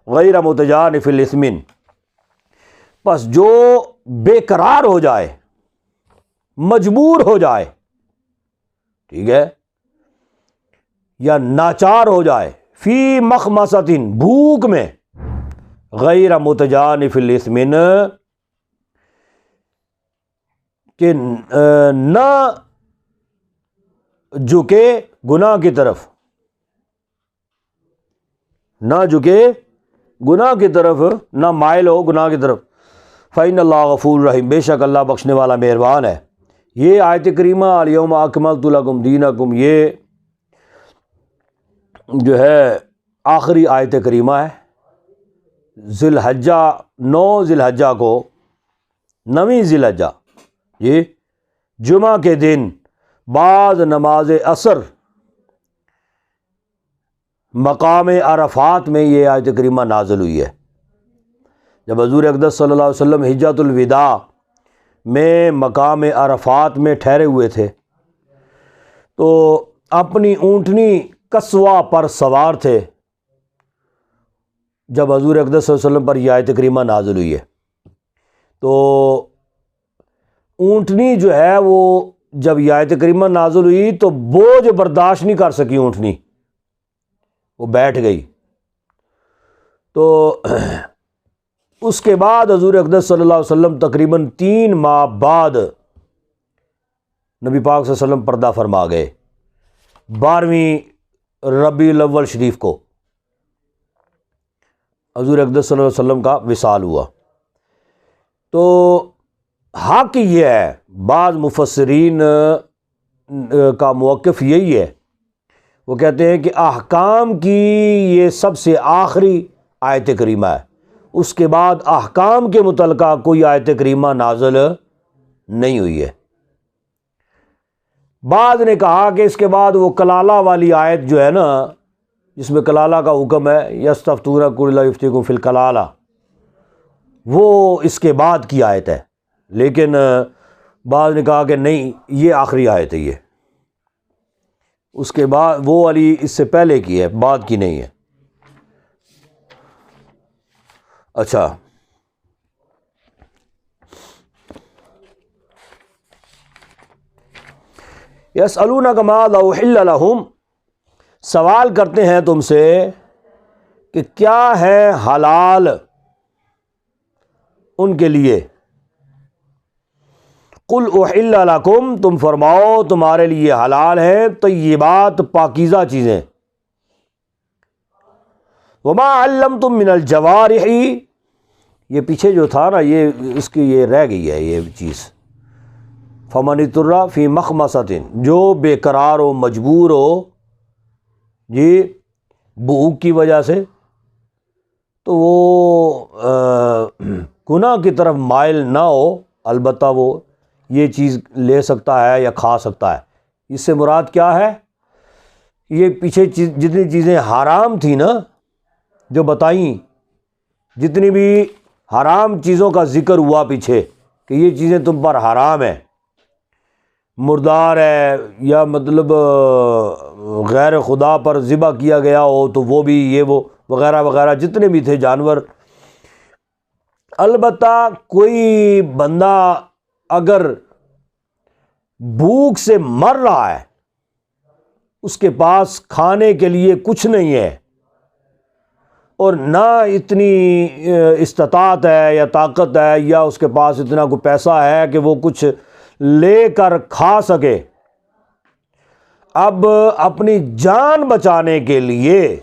Speaker 1: غیر متجانف لإثم، پس جو بے قرار ہو جائے، مجبور ہو جائے، ٹھیک ہے، یا ناچار ہو جائے، فی مخمصۃ بھوک میں، غیر متجانف لإثم کہ نہ جھکے گناہ کی طرف، نہ جھکے گناہ کی طرف، نہ مائل ہو گناہ کی طرف، فإن اللہ غفور رحیم، بے شک اللہ بخشنے والا مہربان ہے۔ یہ آیت کریمہ الیوم اکملت لکم دینکم، یہ جو ہے آخری آیت کریمہ ہے، ذی الحجہ 9 ذی الحجہ کو، 9ویں ذی الحجہ، یہ جمعہ کے دن بعد نماز عصر مقام عرفات میں یہ آیت کریمہ نازل ہوئی ہے، جب حضور اقدس صلی اللہ علیہ وسلم حجۃ الوداع میں مقام عرفات میں ٹھہرے ہوئے تھے، تو اپنی اونٹنی قصوہ پر سوار تھے، جب حضور اقدس صلی اللہ علیہ وسلم پر یہ آیت کریمہ نازل ہوئی ہے، تو اونٹنی جو ہے وہ جب یہ آیت کریمہ نازل ہوئی تو بوجھ برداشت نہیں کر سکی اونٹنی، وہ بیٹھ گئی، تو اس کے بعد حضور اقدس صلی اللہ علیہ وسلم تقریباً 3 ماہ بعد نبی پاک صلی اللہ علیہ وسلم پردہ فرما گئے، 12ویں ربیع الاول شریف کو حضور اقدس صلی اللہ علیہ وسلم کا وصال ہوا۔ تو حق یہ ہے، بعض مفسرین کا موقف یہی ہے، وہ کہتے ہیں کہ احکام کی یہ سب سے آخری آیت کریمہ ہے، اس کے بعد احکام کے متعلقہ کوئی آیت کریمہ نازل نہیں ہوئی ہے۔ بعض نے کہا کہ اس کے بعد وہ کلالہ والی آیت جو ہے نا، جس میں کلالہ کا حکم ہے، یستفتونک قل اللہ یفتیکم فی الکلالہ، وہ اس کے بعد کی آیت ہے، لیکن بعض نے کہا کہ نہیں، یہ آخری آیت ہے، یہ اس کے بعد وہ والی اس سے پہلے کی ہے، بعد کی نہیں ہے۔ اچھا، یسألونک ماذا احل لہم، سوال کرتے ہیں تم سے کہ کیا ہے حلال ان کے لیے۔ قل احل لکم، تم فرماؤ تمہارے لیے حلال ہے طیبات، پاکیزہ چیزیں۔ وما علمتم من الجوارح، یہ پیچھے جو تھا نا، یہ اس کی یہ رہ گئی ہے یہ چیز، فمن اضطر فی مخمصۃ، جو بے قرار ہو، مجبور ہو جی بھوک کی وجہ سے، تو وہ گناہ کی طرف مائل نہ ہو، البتہ وہ یہ چیز لے سکتا ہے یا کھا سکتا ہے۔ اس سے مراد کیا ہے؟ یہ پیچھے جتنی چیزیں حرام تھیں نا جو بتائیں، جتنی بھی حرام چیزوں کا ذکر ہوا پیچھے کہ یہ چیزیں تم پر حرام ہیں، مردار ہے یا مطلب غیر خدا پر ذبح کیا گیا ہو تو وہ بھی، یہ وہ وغیرہ وغیرہ جتنے بھی تھے جانور۔ البتہ کوئی بندہ اگر بھوک سے مر رہا ہے، اس کے پاس کھانے کے لیے کچھ نہیں ہے، اور نہ اتنی استطاعت ہے یا طاقت ہے یا اس کے پاس اتنا کوئی پیسہ ہے کہ وہ کچھ لے کر کھا سکے، اب اپنی جان بچانے کے لیے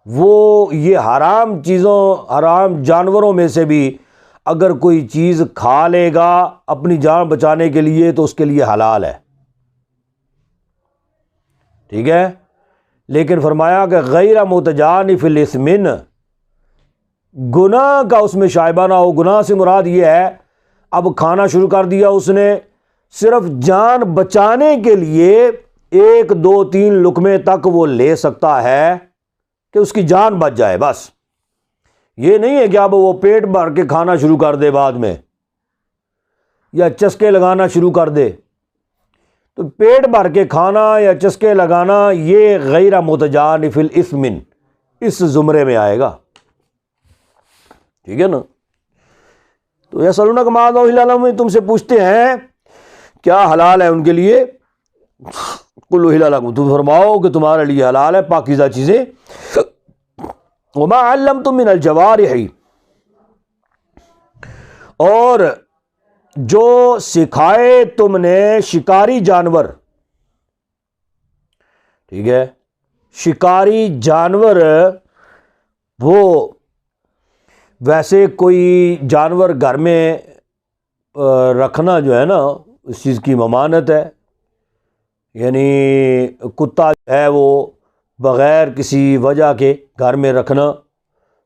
Speaker 1: وہ یہ حرام چیزوں، حرام جانوروں میں سے بھی اگر کوئی چیز کھا لے گا اپنی جان بچانے کے لیے تو اس کے لیے حلال ہے، ٹھیک ہے۔ لیکن فرمایا کہ غیر متجانف الاثم، گناہ کا اس میں شائبہ نہ ہو۔ گناہ سے مراد یہ ہے، اب کھانا شروع کر دیا اس نے، صرف جان بچانے کے لیے 1 2 3 لقمے تک وہ لے سکتا ہے کہ اس کی جان بچ جائے، بس۔ یہ نہیں ہے کہ اب وہ پیٹ بھر کے کھانا شروع کر دے بعد میں، یا چسکے لگانا شروع کر دے۔ تو پیٹ بھر کے کھانا یا چسکے لگانا یہ غیر متجانف الاثم اس زمرے میں آئے گا، ٹھیک ہے نا۔ تو یسألونک ماذا احل لہم، تم سے پوچھتے ہیں کیا حلال ہے ان کے لیے۔ قل احل لکم، تم فرماؤ کہ تمہارے لیے حلال ہے پاکیزہ چیزیں۔ وما علمتم من الجوارح، اور جو سکھائے تم نے شکاری جانور، ٹھیک ہے۔ شکاری جانور وہ ویسے کوئی جانور گھر میں رکھنا جو ہے نا اس چیز کی ممانت ہے، یعنی کتا جو ہے وہ بغیر کسی وجہ کے گھر میں رکھنا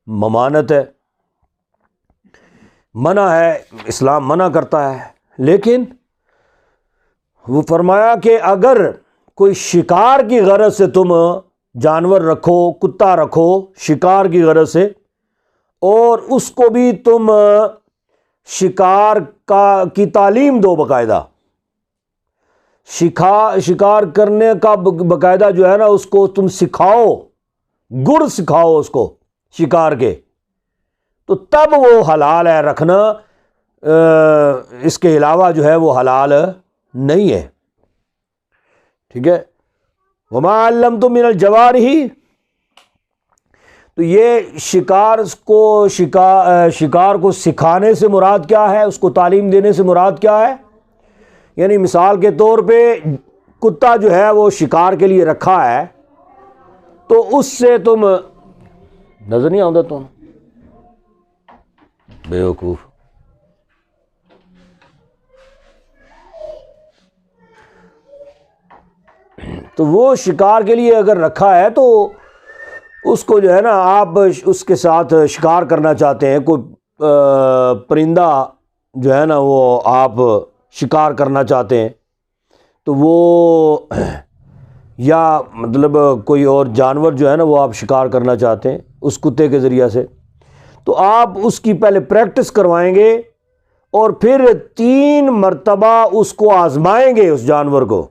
Speaker 1: ممانت ہے، منع ہے، اسلام منع کرتا ہے۔ لیکن وہ فرمایا کہ اگر کوئی شکار کی غرض سے تم جانور رکھو، کتا رکھو شکار کی غرض سے، اور اس کو بھی تم شکار کی تعلیم دو، باقاعدہ شکار کرنے کا باقاعدہ جو ہے نا اس کو تم سکھاؤ، گر سکھاؤ اس کو شکار کے، تو تب وہ حلال ہے رکھنا، اس کے علاوہ جو ہے وہ حلال نہیں ہے، ٹھیک ہے۔ وما علمتم من الجوارح، تو یہ شکار کو سکھانے سے مراد کیا ہے، اس کو تعلیم دینے سے مراد کیا ہے؟ یعنی مثال کے طور پہ کتا جو ہے وہ شکار کے لیے رکھا ہے، تو اس سے تم نظر نہیں آتا، تم بیوقوف تو وہ شکار کے لیے اگر رکھا ہے تو اس کو جو ہے نا آپ اس کے ساتھ شکار کرنا چاہتے ہیں، کوئی پرندہ جو ہے نا وہ آپ شکار کرنا چاہتے ہیں، تو وہ یا مطلب کوئی اور جانور جو ہے نا وہ آپ شکار کرنا چاہتے ہیں اس کتے کے ذریعہ سے، تو آپ اس کی پہلے پریکٹس کروائیں گے اور پھر 3 مرتبہ اس کو آزمائیں گے، اس جانور کو،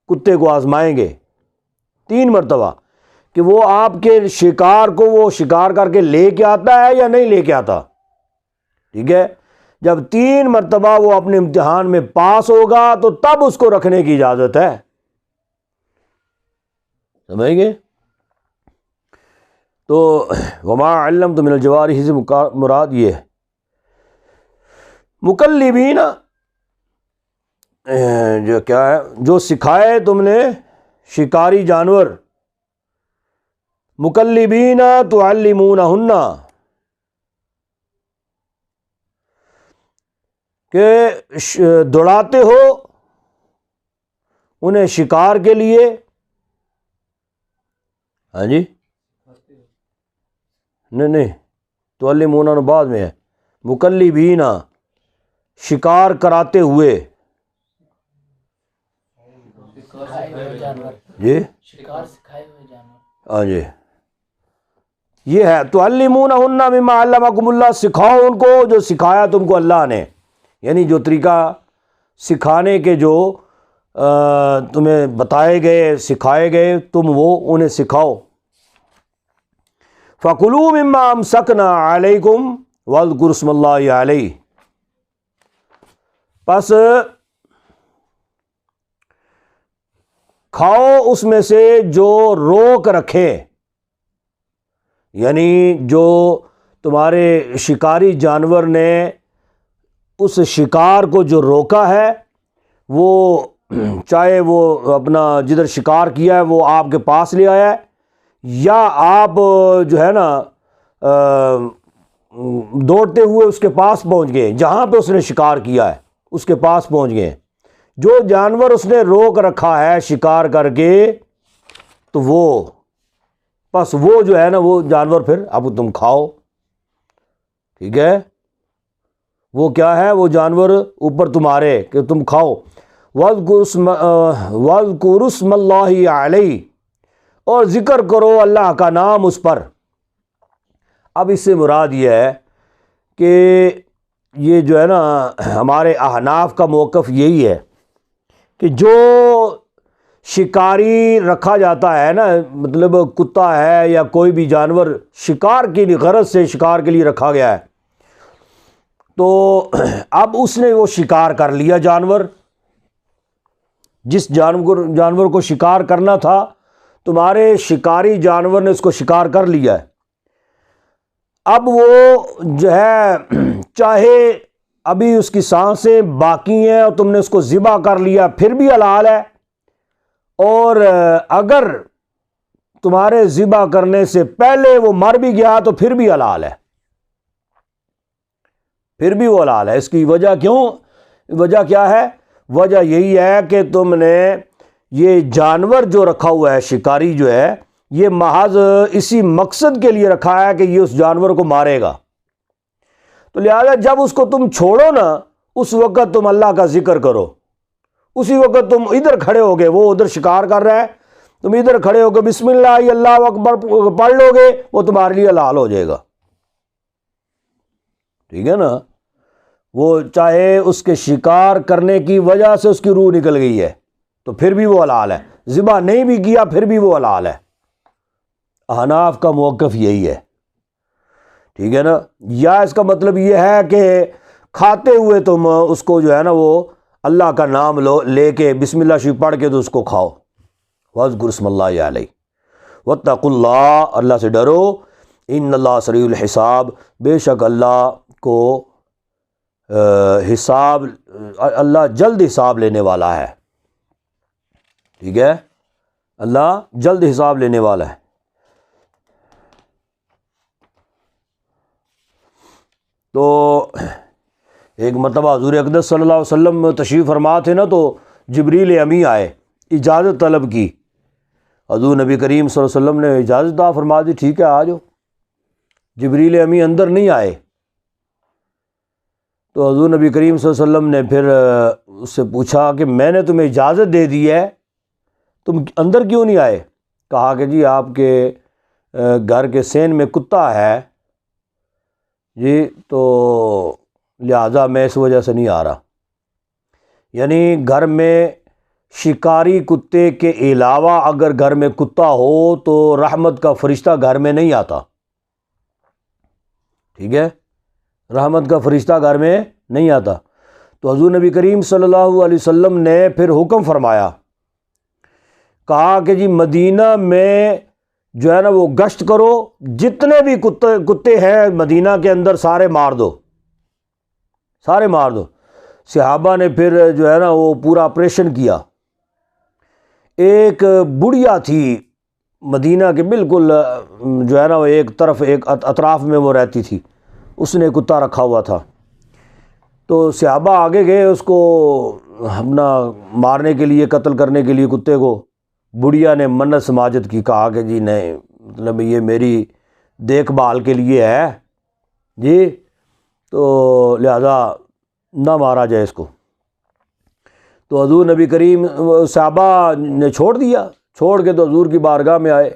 Speaker 1: کتے کو آزمائیں گے 3 مرتبہ کہ وہ آپ کے شکار کو وہ شکار کر کے لے کے آتا ہے یا نہیں لے کے آتا، ٹھیک ہے۔ جب 3 مرتبہ وہ اپنے امتحان میں پاس ہوگا تو تب اس کو رکھنے کی اجازت ہے، سمجھ گے؟ تو وما علمتم من الجوارح سے مراد یہ ہے مکلبین، جو کیا ہے، جو سکھائے تم نے شکاری جانور، مکلبین تعلمونہن، کہ دوڑاتے ہو انہیں شکار کے لیے، ہاں جی نہیں تعلمونہن بعد میں ہے، مکلبین شکار کراتے ہوئے، جی ہاں جی یہ ہے تعلمونہن مما علمکم اللہ، سکھاؤ ان کو جو سکھایا تم کو اللہ نے، یعنی جو طریقہ سکھانے کے جو تمہیں بتائے گئے سکھائے گئے تم وہ انہیں سکھاؤ۔ فَكُلُوا مِمَّا أَمْسَكْنَا عَلَيْكُمْ وَاذْكُرُوا اسْمَ اللَّهِ عَلَيْهِ، پس کھاؤ اس میں سے جو روک رکھے، یعنی جو تمہارے شکاری جانور نے اس شکار کو جو روکا ہے، وہ چاہے وہ اپنا جدھر شکار کیا ہے وہ آپ کے پاس لے آیا ہے، یا آپ جو ہے نا دوڑتے ہوئے اس کے پاس پہنچ گئے، جہاں پہ اس نے شکار کیا ہے اس کے پاس پہنچ گئے، جو جانور اس نے روک رکھا ہے شکار کر کے، تو وہ بس وہ جو ہے نا وہ جانور پھر اب تم کھاؤ، ٹھیک ہے، وہ کیا ہے، وہ جانور اوپر تمہارے کہ تم کھاؤ۔ وَاذْكُرُوا اسْمَ اللَّهِ عَلَيْهِ، اور ذکر کرو اللہ کا نام اس پر۔ اب اس سے مراد یہ ہے کہ یہ جو ہے نا ہمارے احناف کا موقف یہی ہے کہ جو شکاری رکھا جاتا ہے نا، مطلب کتا ہے یا کوئی بھی جانور شکار کی غرض سے شکار کے لیے رکھا گیا ہے، تو اب اس نے وہ شکار کر لیا، جانور جس جانور کو شکار کرنا تھا تمہارے شکاری جانور نے اس کو شکار کر لیا ہے، اب وہ جو ہے چاہے ابھی اس کی سانسیں باقی ہیں اور تم نے اس کو ذبح کر لیا پھر بھی حلال ہے، اور اگر تمہارے ذبح کرنے سے پہلے وہ مر بھی گیا تو پھر بھی حلال ہے، پھر بھی وہ حلال ہے۔ اس کی وجہ وجہ کیا ہے؟ وجہ یہی ہے کہ تم نے یہ جانور جو رکھا ہوا ہے شکاری جو ہے، یہ محض اسی مقصد کے لیے رکھا ہے کہ یہ اس جانور کو مارے گا، تو لہذا جب اس کو تم چھوڑو نا اس وقت تم اللہ کا ذکر کرو، اسی وقت تم ادھر کھڑے ہو گے، وہ ادھر شکار کر رہا ہے، تم ادھر کھڑے ہو گے بسم اللہ اللہ اکبر پڑھ لو گے، وہ تمہارے لیے حلال ہو جائے گا، ٹھیک ہے نا۔ وہ چاہے اس کے شکار کرنے کی وجہ سے اس کی روح نکل گئی ہے تو پھر بھی وہ حلال ہے، ذبح نہیں بھی کیا پھر بھی وہ حلال ہے، احناف کا موقف یہی ہے، ٹھیک ہے نا۔ یا اس کا مطلب یہ ہے کہ کھاتے ہوئے تم اس کو جو ہے نا وہ اللہ کا نام لے کے بسم اللہ شریف پڑھ کے تو اس کو کھاؤ۔ وَاذْكُرُوا اسْمَ اللَّهِ عَلَيْهِ وَاتَّقُوا اللَّهَ، اللہ سے ڈرو، إِنَّ اللَّهَ سَرِيعُ الْحِسَابِ، بے شک اللہ کو حساب، اللہ جلد حساب لینے والا ہے، ٹھیک ہے، اللہ جلد حساب لینے والا ہے۔ تو ایک مرتبہ حضور اقدس صلی اللہ علیہ وسلم تشریف فرما تھے نا، تو جبریل امی آئے، اجازت طلب کی حضور نبی کریم صلی اللہ علیہ وسلم نے اجازت عطا فرما دی، ٹھیک ہے آ جاؤ۔ جبریل امی اندر نہیں آئے تو حضور نبی کریم صلی اللہ علیہ وسلم نے پھر اس سے پوچھا کہ میں نے تمہیں اجازت دے دی ہے، تم اندر کیوں نہیں آئے؟ کہا کہ جی آپ کے گھر کے سین میں کتا ہے جی، تو لہٰذا میں اس وجہ سے نہیں آ رہا۔ یعنی گھر میں شکاری کتے کے علاوہ اگر گھر میں کتا ہو تو رحمت کا فرشتہ گھر میں نہیں آتا، ٹھیک ہے، رحمت کا فرشتہ گھر میں نہیں آتا۔ تو حضور نبی کریم صلی اللہ علیہ وسلم نے پھر حکم فرمایا، کہا کہ جی مدینہ میں جو ہے نا وہ گشت کرو، جتنے بھی کتے ہیں مدینہ کے اندر سارے مار دو، سارے مار دو۔ صحابہ نے پھر جو ہے نا وہ پورا آپریشن کیا۔ ایک بڑھیا تھی مدینہ کے بالکل جو ہے نا وہ ایک طرف ایک اطراف میں وہ رہتی تھی، اس نے کتا رکھا ہوا تھا۔ تو صحابہ آگے گئے اس کو اپنا مارنے کے لیے، قتل کرنے کے لیے کتے کو۔ بڑھیا نے منت سماجت کی، کہا کہ جی نہیں، مطلب یہ میری دیکھ بھال کے لیے ہے جی، تو لہذا نہ مارا جائے اس کو۔ تو حضور نبی کریم صحابہ نے چھوڑ دیا، چھوڑ کے تو حضور کی بارگاہ میں آئے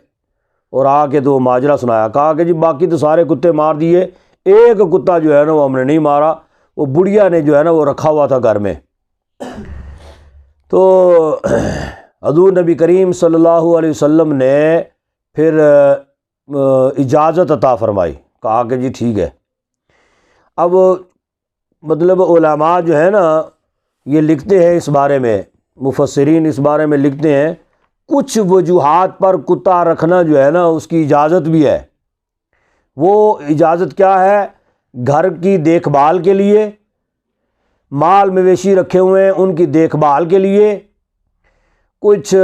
Speaker 1: اور آ کے تو ماجرا سنایا، کہا کہ جی باقی تو سارے کتے مار دیے، ایک کتا جو ہے نا وہ ہم نے نہیں مارا، وہ بڑھیا نے جو ہے نا وہ رکھا ہوا تھا گھر میں۔ تو حضور نبی کریم صلی اللہ علیہ وسلم نے پھر اجازت عطا فرمائی، کہا کہ جی ٹھیک ہے۔ اب مطلب علماء جو ہے نا یہ لکھتے ہیں اس بارے میں، مفسرین اس بارے میں لکھتے ہیں کچھ وجوہات پر کتا رکھنا جو ہے نا اس کی اجازت بھی ہے۔ وہ اجازت کیا ہے؟ گھر کی دیکھ بھال کے لیے، مال مویشی رکھے ہوئے ہیں ان کی دیکھ بھال کے لیے، کچھ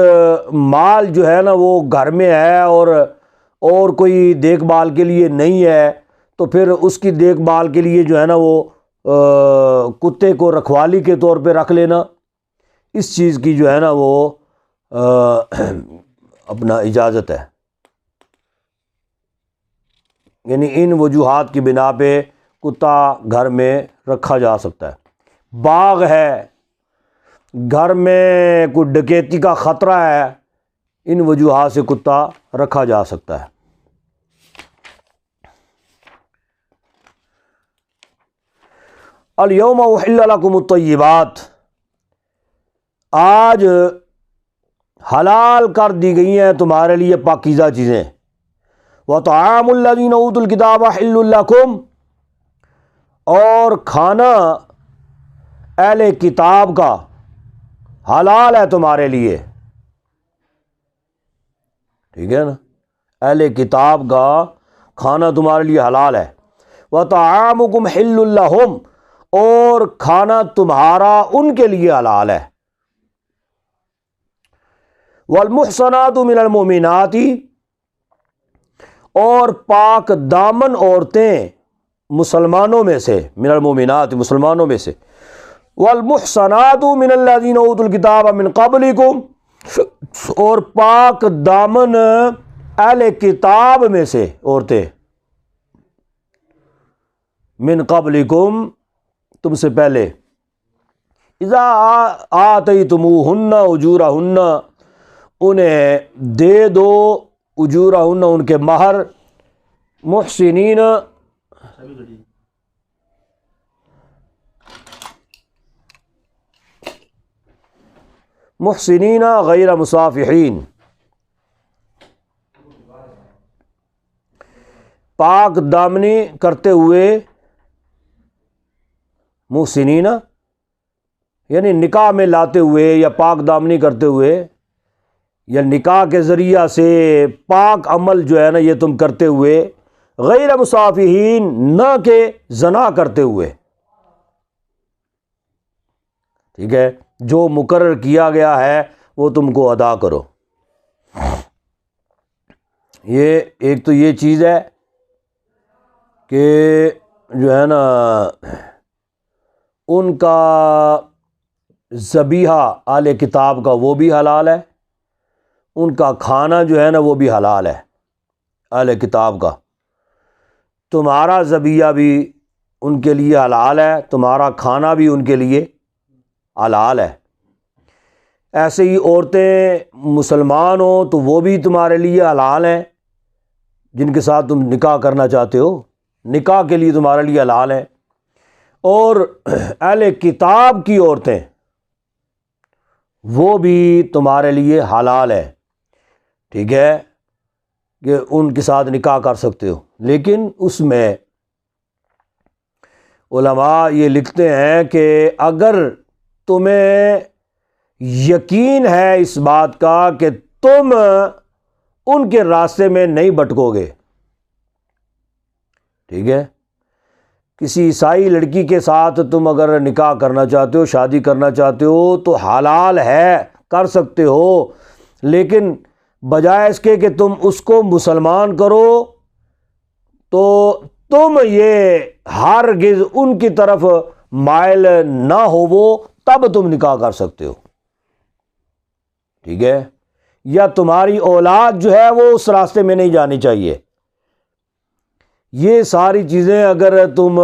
Speaker 1: مال جو ہے نا وہ گھر میں ہے اور کوئی دیکھ بھال کے لیے نہیں ہے، تو پھر اس کی دیکھ بھال کے لیے جو ہے نا وہ کتے کو رکھوالی کے طور پہ رکھ لینا، اس چیز کی جو ہے نا وہ اپنا اجازت ہے۔ یعنی ان وجوہات کی بنا پہ کتا گھر میں رکھا جا سکتا ہے۔ باغ ہے، گھر میں کوئی ڈکیتی کا خطرہ ہے، ان وجوہات سے کتا رکھا جا سکتا ہے۔ الیوم احل لکم الطیبات، آج حلال کر دی گئی ہیں تمہارے لیے پاکیزہ چیزیں۔ وطعام الذین اوتوا الکتاب حل لکم، اور کھانا اہل کتاب کا حلال ہے تمہارے لیے، ٹھیک ہے نا، اہل کتاب کا کھانا تمہارے لیے حلال ہے۔ وطعامکم حل لہم، اور کھانا تمہارا ان کے لیے حلال ہے۔ والمحصنات من المؤمنات، اور پاک دامن عورتیں مسلمانوں میں سے، من المؤمنات مسلمانوں میں سے، والمحصنات من الذین اوتوا الکتاب من قبلکم، اور پاک دامن اہل کتاب میں سے عورتیں، من قبلکم تم سے پہلے، اذا آتیتموہن اجورہن، انہیں دے دو اجورہن ان کے مہر، محسنین محسنین غیر مصافحین، پاک دامنی کرتے ہوئے، محسنین یعنی نکاح میں لاتے ہوئے یا پاک دامنی کرتے ہوئے، یا نکاح کے ذریعہ سے پاک عمل جو ہے نا یہ تم کرتے ہوئے، غیر مصافحین نہ کہ زنا کرتے ہوئے، ٹھیک ہے، جو مقرر کیا گیا ہے وہ تم کو ادا کرو۔ یہ ایک تو یہ چیز ہے کہ جو ہے نا ان کا ذبیحہ اہل کتاب کا وہ بھی حلال ہے، ان کا کھانا جو ہے نا وہ بھی حلال ہے، اہل کتاب کا، تمہارا ذبیحہ بھی ان کے لیے حلال ہے، تمہارا کھانا بھی ان کے لیے حلال ہے۔ ایسے ہی عورتیں مسلمان ہوں تو وہ بھی تمہارے لیے حلال ہیں، جن کے ساتھ تم نکاح کرنا چاہتے ہو، نکاح کے لیے تمہارے لیے حلال ہیں۔ اور اہل کتاب کی عورتیں وہ بھی تمہارے لیے حلال ہے، ٹھیک ہے، کہ ان کے ساتھ نکاح کر سکتے ہو۔ لیکن اس میں علماء یہ لکھتے ہیں کہ اگر تمہیں یقین ہے اس بات کا کہ تم ان کے راستے میں نہیں بھٹکو گے، ٹھیک ہے، کسی عیسائی لڑکی کے ساتھ تم اگر نکاح کرنا چاہتے ہو، شادی کرنا چاہتے ہو تو حلال ہے، کر سکتے ہو، لیکن بجائے اس کے کہ تم اس کو مسلمان کرو تو تم یہ ہرگز ان کی طرف مائل نہ ہوو، تب تم نکاح کر سکتے ہو، ٹھیک ہے، یا تمہاری اولاد جو ہے وہ اس راستے میں نہیں جانی چاہیے۔ یہ ساری چیزیں اگر تم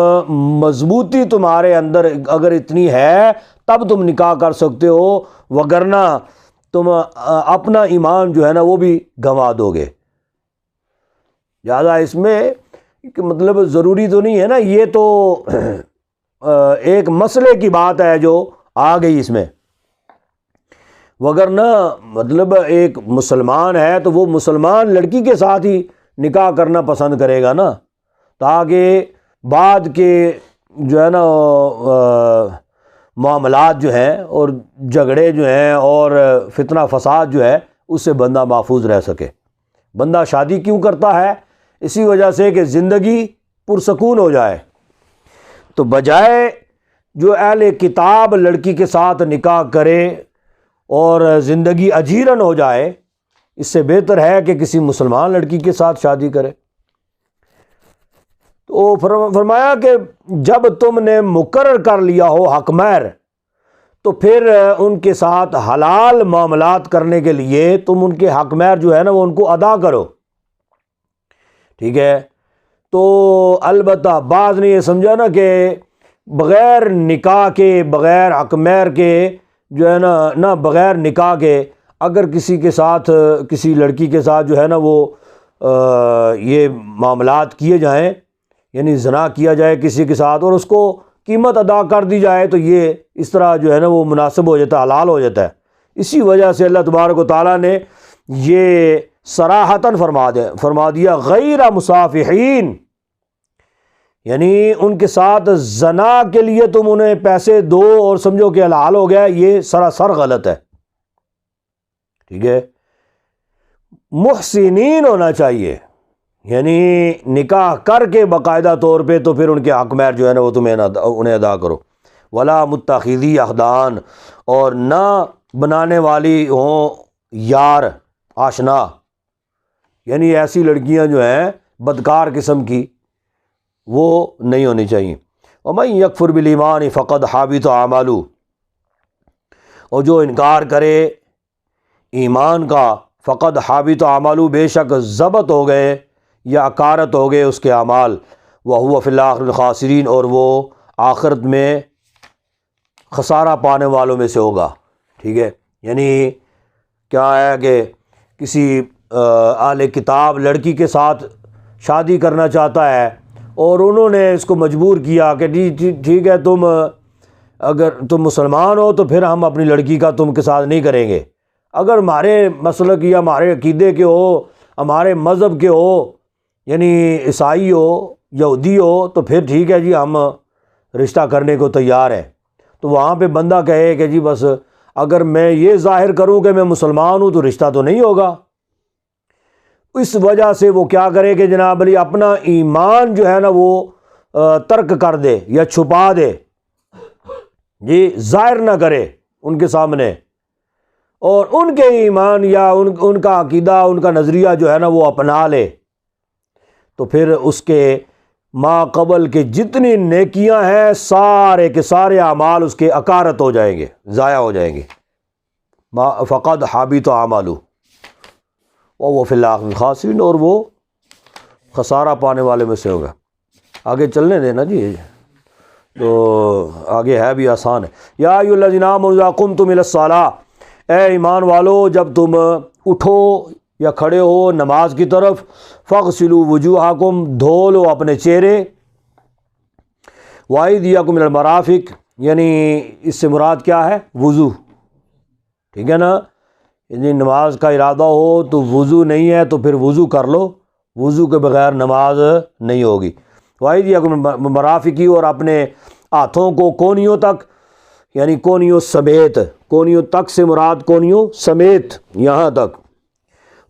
Speaker 1: مضبوطی تمہارے اندر اگر اتنی ہے تب تم نکاح کر سکتے ہو، وگرنہ تم اپنا ایمان جو ہے نا وہ بھی گنوا دو گے۔ لہٰذا اس میں مطلب ضروری تو نہیں ہے نا، یہ تو ایک مسئلے کی بات ہے جو آ گئی اس میں، وگرنہ مطلب ایک مسلمان ہے تو وہ مسلمان لڑکی کے ساتھ ہی نکاح کرنا پسند کرے گا نا، تاکہ بعد کے جو ہے نا معاملات جو ہیں اور جھگڑے جو ہیں اور فتنہ فساد جو ہے اس سے بندہ محفوظ رہ سکے۔ بندہ شادی کیوں کرتا ہے؟ اسی وجہ سے کہ زندگی پرسکون ہو جائے۔ تو بجائے جو اہل کتاب لڑکی کے ساتھ نکاح کرے اور زندگی اجیرن ہو جائے، اس سے بہتر ہے کہ کسی مسلمان لڑکی کے ساتھ شادی کرے۔ تو فرمایا کہ جب تم نے مقرر کر لیا ہو حق مہر، تو پھر ان کے ساتھ حلال معاملات کرنے کے لیے تم ان کے حق مہر جو ہے نا وہ ان کو ادا کرو، ٹھیک ہے۔ تو البتہ بعض نے یہ سمجھا نا کہ بغیر نکاح کے، بغیر حق مہر کے جو ہے نا بغیر نکاح کے اگر کسی کے ساتھ، کسی لڑکی کے ساتھ جو ہے نا وہ یہ معاملات کیے جائیں، یعنی زنا کیا جائے کسی کے ساتھ اور اس کو قیمت ادا کر دی جائے، تو یہ اس طرح جو ہے نا وہ مناسب ہو جاتا ہے، حلال ہو جاتا ہے۔ اسی وجہ سے اللہ تبارک و تعالیٰ نے یہ صراحتاً فرما دیا غیر مصافحین، یعنی ان کے ساتھ زنا کے لیے تم انہیں پیسے دو اور سمجھو کہ حلال ہو گیا، یہ سراسر غلط ہے، ٹھیک ہے۔ محسنین ہونا چاہیے، یعنی نکاح کر کے باقاعدہ طور پہ تو پھر ان کے حق مہر جو ہے نا وہ تمہیں انہیں ادا کرو۔ ولا متخذی اخدان، اور نہ بنانے والی ہوں یار آشنا، یعنی ایسی لڑکیاں جو ہیں بدکار قسم کی وہ نہیں ہونی چاہیے۔ ومن یکفر بالایمان فقد حبط اعمالہ، اور جو انکار کرے ایمان کا، فقد حبط اعمالہ، بے شک ضبط ہو گئے یا اکارت ہو گئے اس کے اعمال، وہو فی الآخرۃ الخاسرین، اور وہ آخرت میں خسارہ پانے والوں میں سے ہوگا، ٹھیک ہے۔ یعنی کیا ہے کہ کسی اہل کتاب لڑکی کے ساتھ شادی کرنا چاہتا ہے اور انہوں نے اس کو مجبور کیا کہ ٹھیک ہے، تم اگر تم مسلمان ہو تو پھر ہم اپنی لڑکی کا تم کے ساتھ نہیں کریں گے، اگر ہمارے مسلک یا ہمارے عقیدے کے ہو، ہمارے مذہب کے ہو، یعنی عیسائی ہو، یہودی ہو، تو پھر ٹھیک ہے جی ہم رشتہ کرنے کو تیار ہیں۔ تو وہاں پہ بندہ کہے کہ جی بس اگر میں یہ ظاہر کروں کہ میں مسلمان ہوں تو رشتہ تو نہیں ہوگا، اس وجہ سے وہ کیا کرے کہ جناب علی اپنا ایمان جو ہے نا وہ ترک کر دے یا چھپا دے، جی ظاہر نہ کرے ان کے سامنے، اور ان کے ایمان یا ان کا عقیدہ، ان کا نظریہ جو ہے نا وہ اپنا لے، تو پھر اس کے ما قبل کے جتنی نیکیاں ہیں سارے کے سارے اعمال اس کے اکارت ہو جائیں گے، ضائع ہو جائیں گے۔ فقد حبط اعمالہ، وہ فی الآخرۃ خاسرین، اور وہ خسارہ پانے والے میں سے ہوگا۔ آگے چلنے دینا جی، تو آگے ہے بھی آسان ہے۔ یا ایھا الذین آمنوا اذا قمتم الی الصلاۃ، اے ایمان والو جب تم اٹھو یا کھڑے ہو نماز کی طرف، فاغسلوا وجوہکم، دھو لو اپنے چہرے، وایدیکم الی المرافق، یعنی اس سے مراد کیا ہے؟ وضو، ٹھیک ہے نا؟ یعنی نماز کا ارادہ ہو تو وضو نہیں ہے تو پھر وضو کر لو، وضو کے بغیر نماز نہیں ہوگی۔ وایدیکم مرافقی، اور اپنے ہاتھوں کو کونیوں تک، یعنی کونیوں سمیت، کونیوں تک سے مراد کونیوں سمیت یہاں تک۔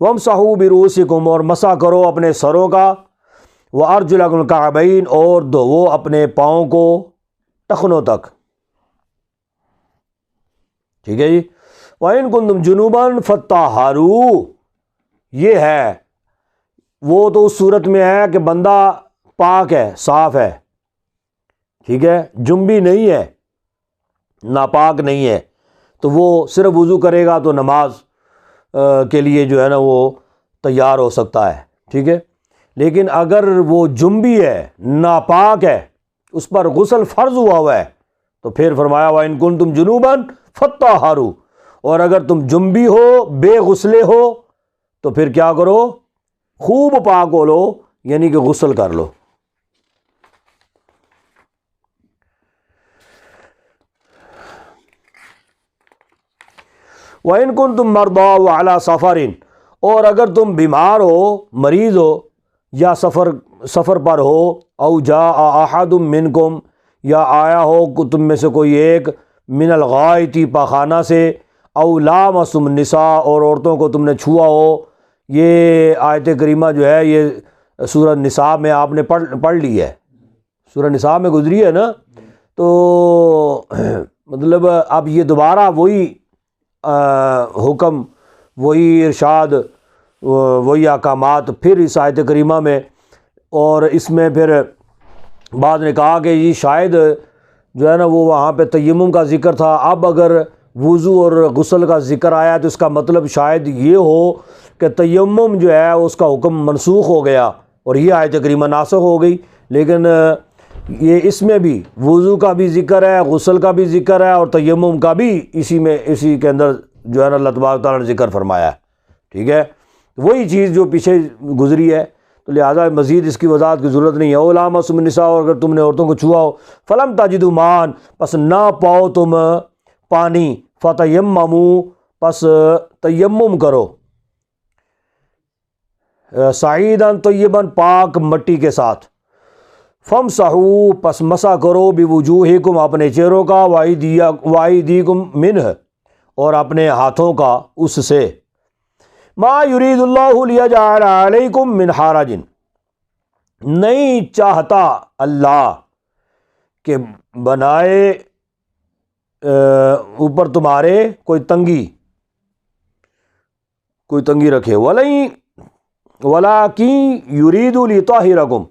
Speaker 1: وامسحوا برؤوسکم، اور مسح کرو اپنے سروں کا، وارجلکم الکعبین، اور دھوؤ اپنے پاؤں کو ٹخنوں تک، ٹھیک ہے جی۔ وَإِن كُنتُمْ جُنُوبًا فَطَّهَّرُوا، یہ ہے وہ تو اس صورت میں ہے کہ بندہ پاک ہے، صاف ہے، ٹھیک ہے، جنبی نہیں ہے، ناپاک نہیں ہے، تو وہ صرف وضو کرے گا تو نماز کے لیے جو ہے نا وہ تیار ہو سکتا ہے، ٹھیک ہے۔ لیکن اگر وہ جنبی ہے، ناپاک ہے، اس پر غسل فرض ہوا ہے، تو پھر فرمایا وَإِن كُنتُمْ جُنُوبًا فَطَّهَّرُوا، اور اگر تم جنبی ہو، بے غسلے ہو، تو پھر کیا کرو؟ خوب پاک ہو لو، یعنی کہ غسل کر لو۔ وَإِن كُنتُم مَّرْضَىٰ وَعَلَىٰ سَفَرٍ، اور اگر تم بیمار ہو، مریض ہو، یا سفر پر ہو، او جاء احد منکم، یا آیا ہو تم میں سے کوئی ایک، من الغائط، پاخانہ سے، او لامستم النساء، اور عورتوں کو تم نے چھوا ہو۔ یہ آیت کریمہ جو ہے یہ سورہ نساء میں آپ نے پڑھ لی ہے، سورہ نساء میں گزری ہے نا، تو مطلب اب یہ دوبارہ وہی حکم، وہی ارشاد، وہی احکامات پھر اس آیت کریمہ میں، اور اس میں پھر بعض نے کہا کہ یہ شاید جو ہے نا وہ وہاں پہ تیمم کا ذکر تھا، اب اگر وضو اور غسل کا ذکر آیا تو اس کا مطلب شاید یہ ہو کہ تیمم جو ہے اس کا حکم منسوخ ہو گیا اور یہ آیت کریمہ ناسخ ہو گئی۔ لیکن یہ اس میں بھی وضو کا بھی ذکر ہے، غسل کا بھی ذکر ہے، اور تیمم کا بھی اسی کے اندر جو ہے نا اللہ تبارک تعالیٰ نے ذکر فرمایا ہے، ٹھیک ہے۔ وہی چیز جو پیچھے گزری ہے، تو لہٰذا مزید اس کی وضاحت کی ضرورت نہیں ہے۔ او لامستم النساء، اور اگر تم نے عورتوں کو چھوا ہو، فلم تجدوا ماء، پس نہ پاؤ تم پانی، فتیمموا، پس تیمم کرو، صعیدا طیبا، پاک مٹی کے ساتھ، فامسحوا، پس مسح کرو، بوجوہکم، اپنے چہروں کا، وایدیکم منہ، اور اپنے ہاتھوں کا اس سے، ما یرید اللہ لیجعل علیکم من حرج، نہیں چاہتا اللہ کہ بنائے اوپر تمہارے کوئی تنگی رکھے، ولیکن یرید لیطہرکم،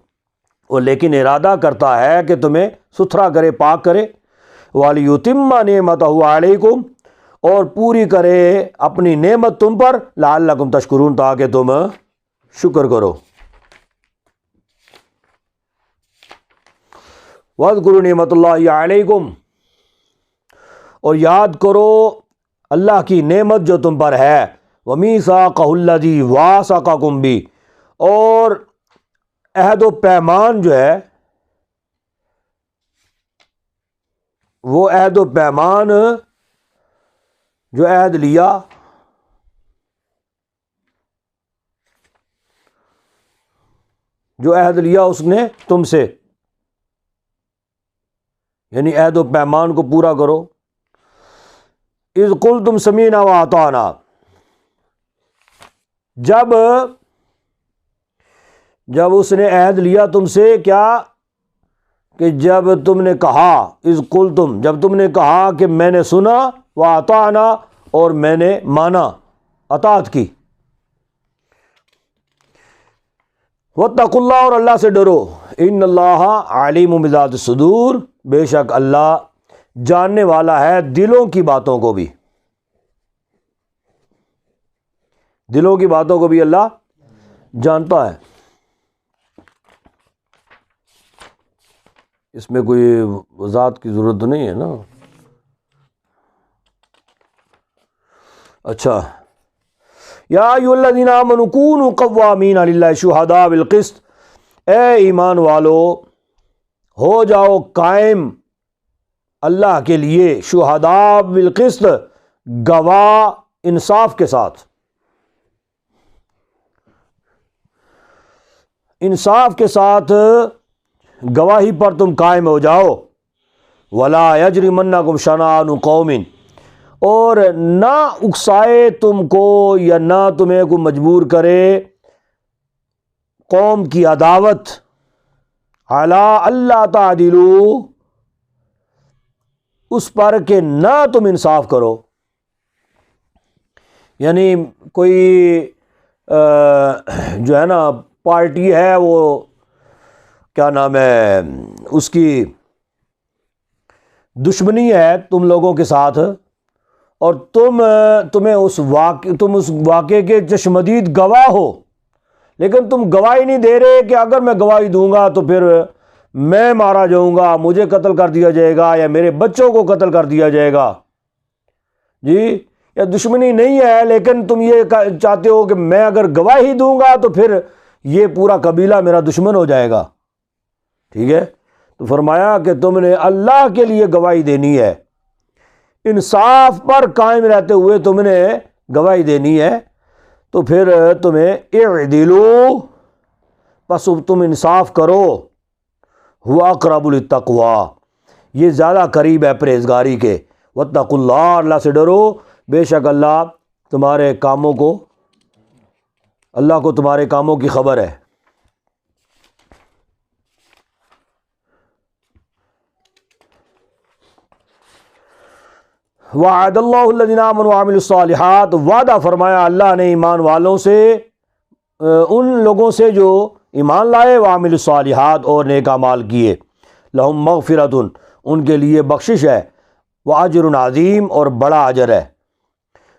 Speaker 1: اور لیکن ارادہ کرتا ہے کہ تمہیں ستھرا کرے، پاک کرے، ولیتم نعمتہ علیکم، اور پوری کرے اپنی نعمت تم پر، لعلکم تشکرون، تاکہ تم شکر کرو۔ وَاذْكُرُوا نِعْمَتَ اللَّهِ عَلَيْكُمْ، اور یاد کرو اللہ کی نعمت جو تم پر ہے، وَمِيثَاقَهُ الَّذِي وَاثَقَكُم بِهِ، اور عہد و پیمان جو ہے، وہ عہد و پیمان جو عہد لیا، اس نے تم سے، یعنی عہد و پیمان کو پورا کرو۔ اذ قلتم سمیعنا واطعنا، جب اس نے عہد لیا تم سے، کیا کہ جب تم نے کہا، اذ قلتم، جب تم نے کہا کہ میں نے سنا، واطعنا، اور میں نے مانا، اطاعت کی۔ واتقوا اللہ، اور اللہ سے ڈرو، ان اللہ علیم بذات الصدور، بے شک اللہ جاننے والا ہے دلوں کی باتوں کو بھی، دلوں کی باتوں کو بھی اللہ جانتا ہے۔ اس میں کوئی وضاحت کی ضرورت نہیں ہے نا۔ اچھا، یا ایھا الذین آمنوا کونوا قوامین للہ شہداء بالقسط، اے ایمان والو ہو جاؤ قائم اللہ کے لیے، شہداء بالقسط، گواہ انصاف کے ساتھ، انصاف کے ساتھ گواہی پر تم قائم ہو جاؤ۔ ولا یجرمنکم شنآن قوم، اور نہ اکسائے تم کو یا نہ تمہیں کو مجبور کرے قوم کی عداوت، علی اللہ تعدلوا، اس پر کہ نہ تم انصاف کرو۔ یعنی کوئی جو ہے نا پارٹی ہے، وہ کیا نام ہے اس کی، دشمنی ہے تم لوگوں کے ساتھ، اور تمہیں اس واقعے کے چشمدید گواہ ہو، لیکن تم گواہی نہیں دے رہے کہ اگر میں گواہی دوں گا تو پھر میں مارا جاؤں گا، مجھے قتل کر دیا جائے گا، یا میرے بچوں کو قتل کر دیا جائے گا جی، یا دشمنی نہیں ہے لیکن تم یہ چاہتے ہو کہ میں اگر گواہی دوں گا تو پھر یہ پورا قبیلہ میرا دشمن ہو جائے گا، ٹھیک ہے۔ تو فرمایا کہ تم نے اللہ کے لیے گواہی دینی ہے، انصاف پر قائم رہتے ہوئے تم نے گواہی دینی ہے، تو پھر تمہیں اعدلوا، پس تم انصاف کرو، ہوا اقرب للتقوی، یہ زیادہ قریب ہے پرہیزگاری کے، واتقوا اللہ، اللہ سے ڈرو، بے شک اللہ تمہارے کاموں کو، اللہ کو تمہارے کاموں کی خبر ہے۔ وعد اللہ الذین آمنوا وعملوا الصالحات، وعدہ فرمایا اللہ نے ایمان والوں سے، ان لوگوں سے جو ایمان لائے، وعملوا الصالحات، اور نیک اعمال کیے، لہم مغفرۃ، ان کے لیے بخشش ہے، واجر عظیم، اور بڑا اجر ہے۔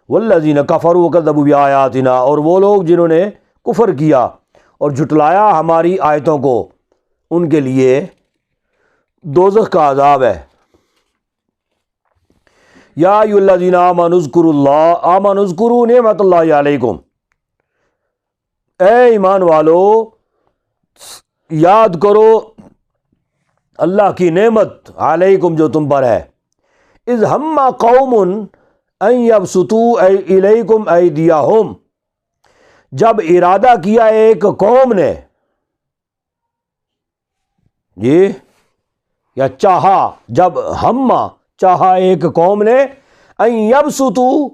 Speaker 1: والذین کفروا وکذبوا بآیاتنا، اور وہ لوگ جنہوں نے کفر کیا اور جھٹلایا ہماری آیتوں کو، ان کے لیے دوزخ کا عذاب ہے۔ یا ایھا الذین آمنوا اذکروا نعمت اللہ علیکم، اے ایمان والو یاد کرو اللہ کی نعمت علیکم جو تم پر ہے، اذ ہم قوم ان یبسطوا الیکم ایدیہم، جب ارادہ کیا ایک قوم نے، جی، یا چاہا، جب ہم چاہا ایک قوم نے، ان یبسطوا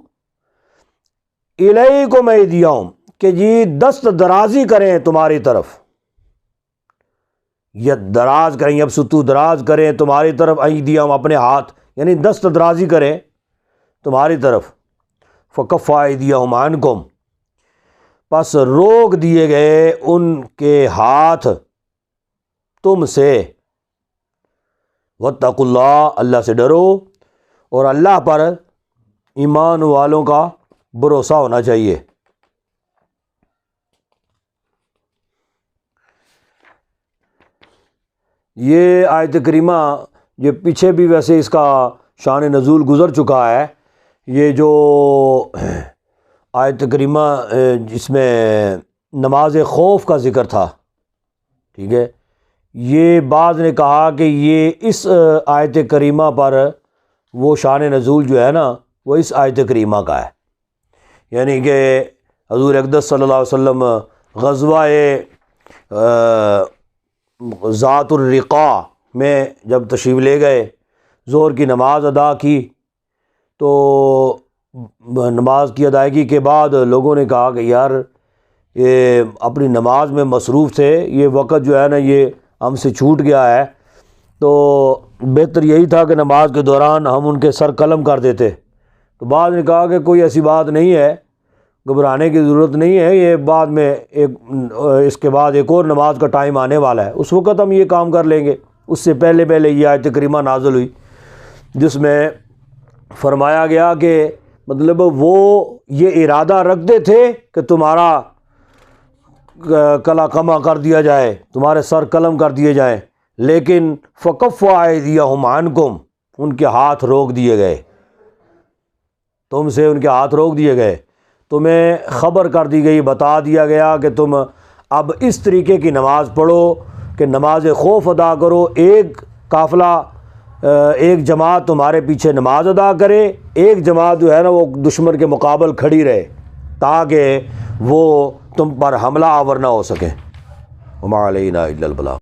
Speaker 1: الیکم ایدیہم، کہ جی دست درازی کریں تمہاری طرف، یا دراز کریں، یبسطوا دراز کریں تمہاری طرف، ایدیہم اپنے ہاتھ، یعنی دست درازی کریں تمہاری طرف، فکف ایدیہم عنکم، پس روک دیے گئے ان کے ہاتھ تم سے، واتقوا اللہ، اللہ سے ڈرو، اور اللہ پر ایمان والوں کا بھروسہ ہونا چاہیے۔ یہ آیت کریمہ، یہ پیچھے بھی ویسے اس کا شان نزول گزر چکا ہے، یہ جو آیت کریمہ جس میں نماز خوف کا ذکر تھا، ٹھیک ہے، یہ بعض نے کہا کہ یہ اس آیت کریمہ پر وہ شان نزول جو ہے نا وہ اس آیت کریمہ کا ہے، یعنی کہ حضور اقدس صلی اللہ علیہ وسلم غزوہ ذات الرقاع میں جب تشریف لے گئے، ظہر کی نماز ادا کی، تو نماز کی ادائیگی کے بعد لوگوں نے کہا کہ یار یہ اپنی نماز میں مصروف تھے، یہ وقت جو ہے نا یہ ہم سے چھوٹ گیا ہے، تو بہتر یہی تھا کہ نماز کے دوران ہم ان کے سر قلم کر دیتے۔ تو بعض نے کہا کہ کوئی ایسی بات نہیں ہے، گھبرانے کی ضرورت نہیں ہے، یہ بعد میں اس کے بعد ایک اور نماز کا ٹائم آنے والا ہے، اس وقت ہم یہ کام کر لیں گے۔ اس سے پہلے یہ آیت کریمہ نازل ہوئی جس میں فرمایا گیا کہ مطلب وہ یہ ارادہ رکھتے تھے کہ تمہارا کلا کما کر دیا جائے، تمہارے سر قلم کر دیے جائیں، لیکن فکف ایدیہم عنکم، ان کے ہاتھ روک دیے گئے، تم سے ان کے ہاتھ روک دیے گئے، تمہیں خبر کر دی گئی، بتا دیا گیا کہ تم اب اس طریقے کی نماز پڑھو کہ نماز خوف ادا کرو، ایک قافلہ ایک جماعت تمہارے پیچھے نماز ادا کرے، ایک جماعت جو ہے نا وہ دشمن کے مقابل کھڑی رہے تاکہ وہ تم پر حملہ آور نہ ہو سکے۔ وما علینا الا البلاغ۔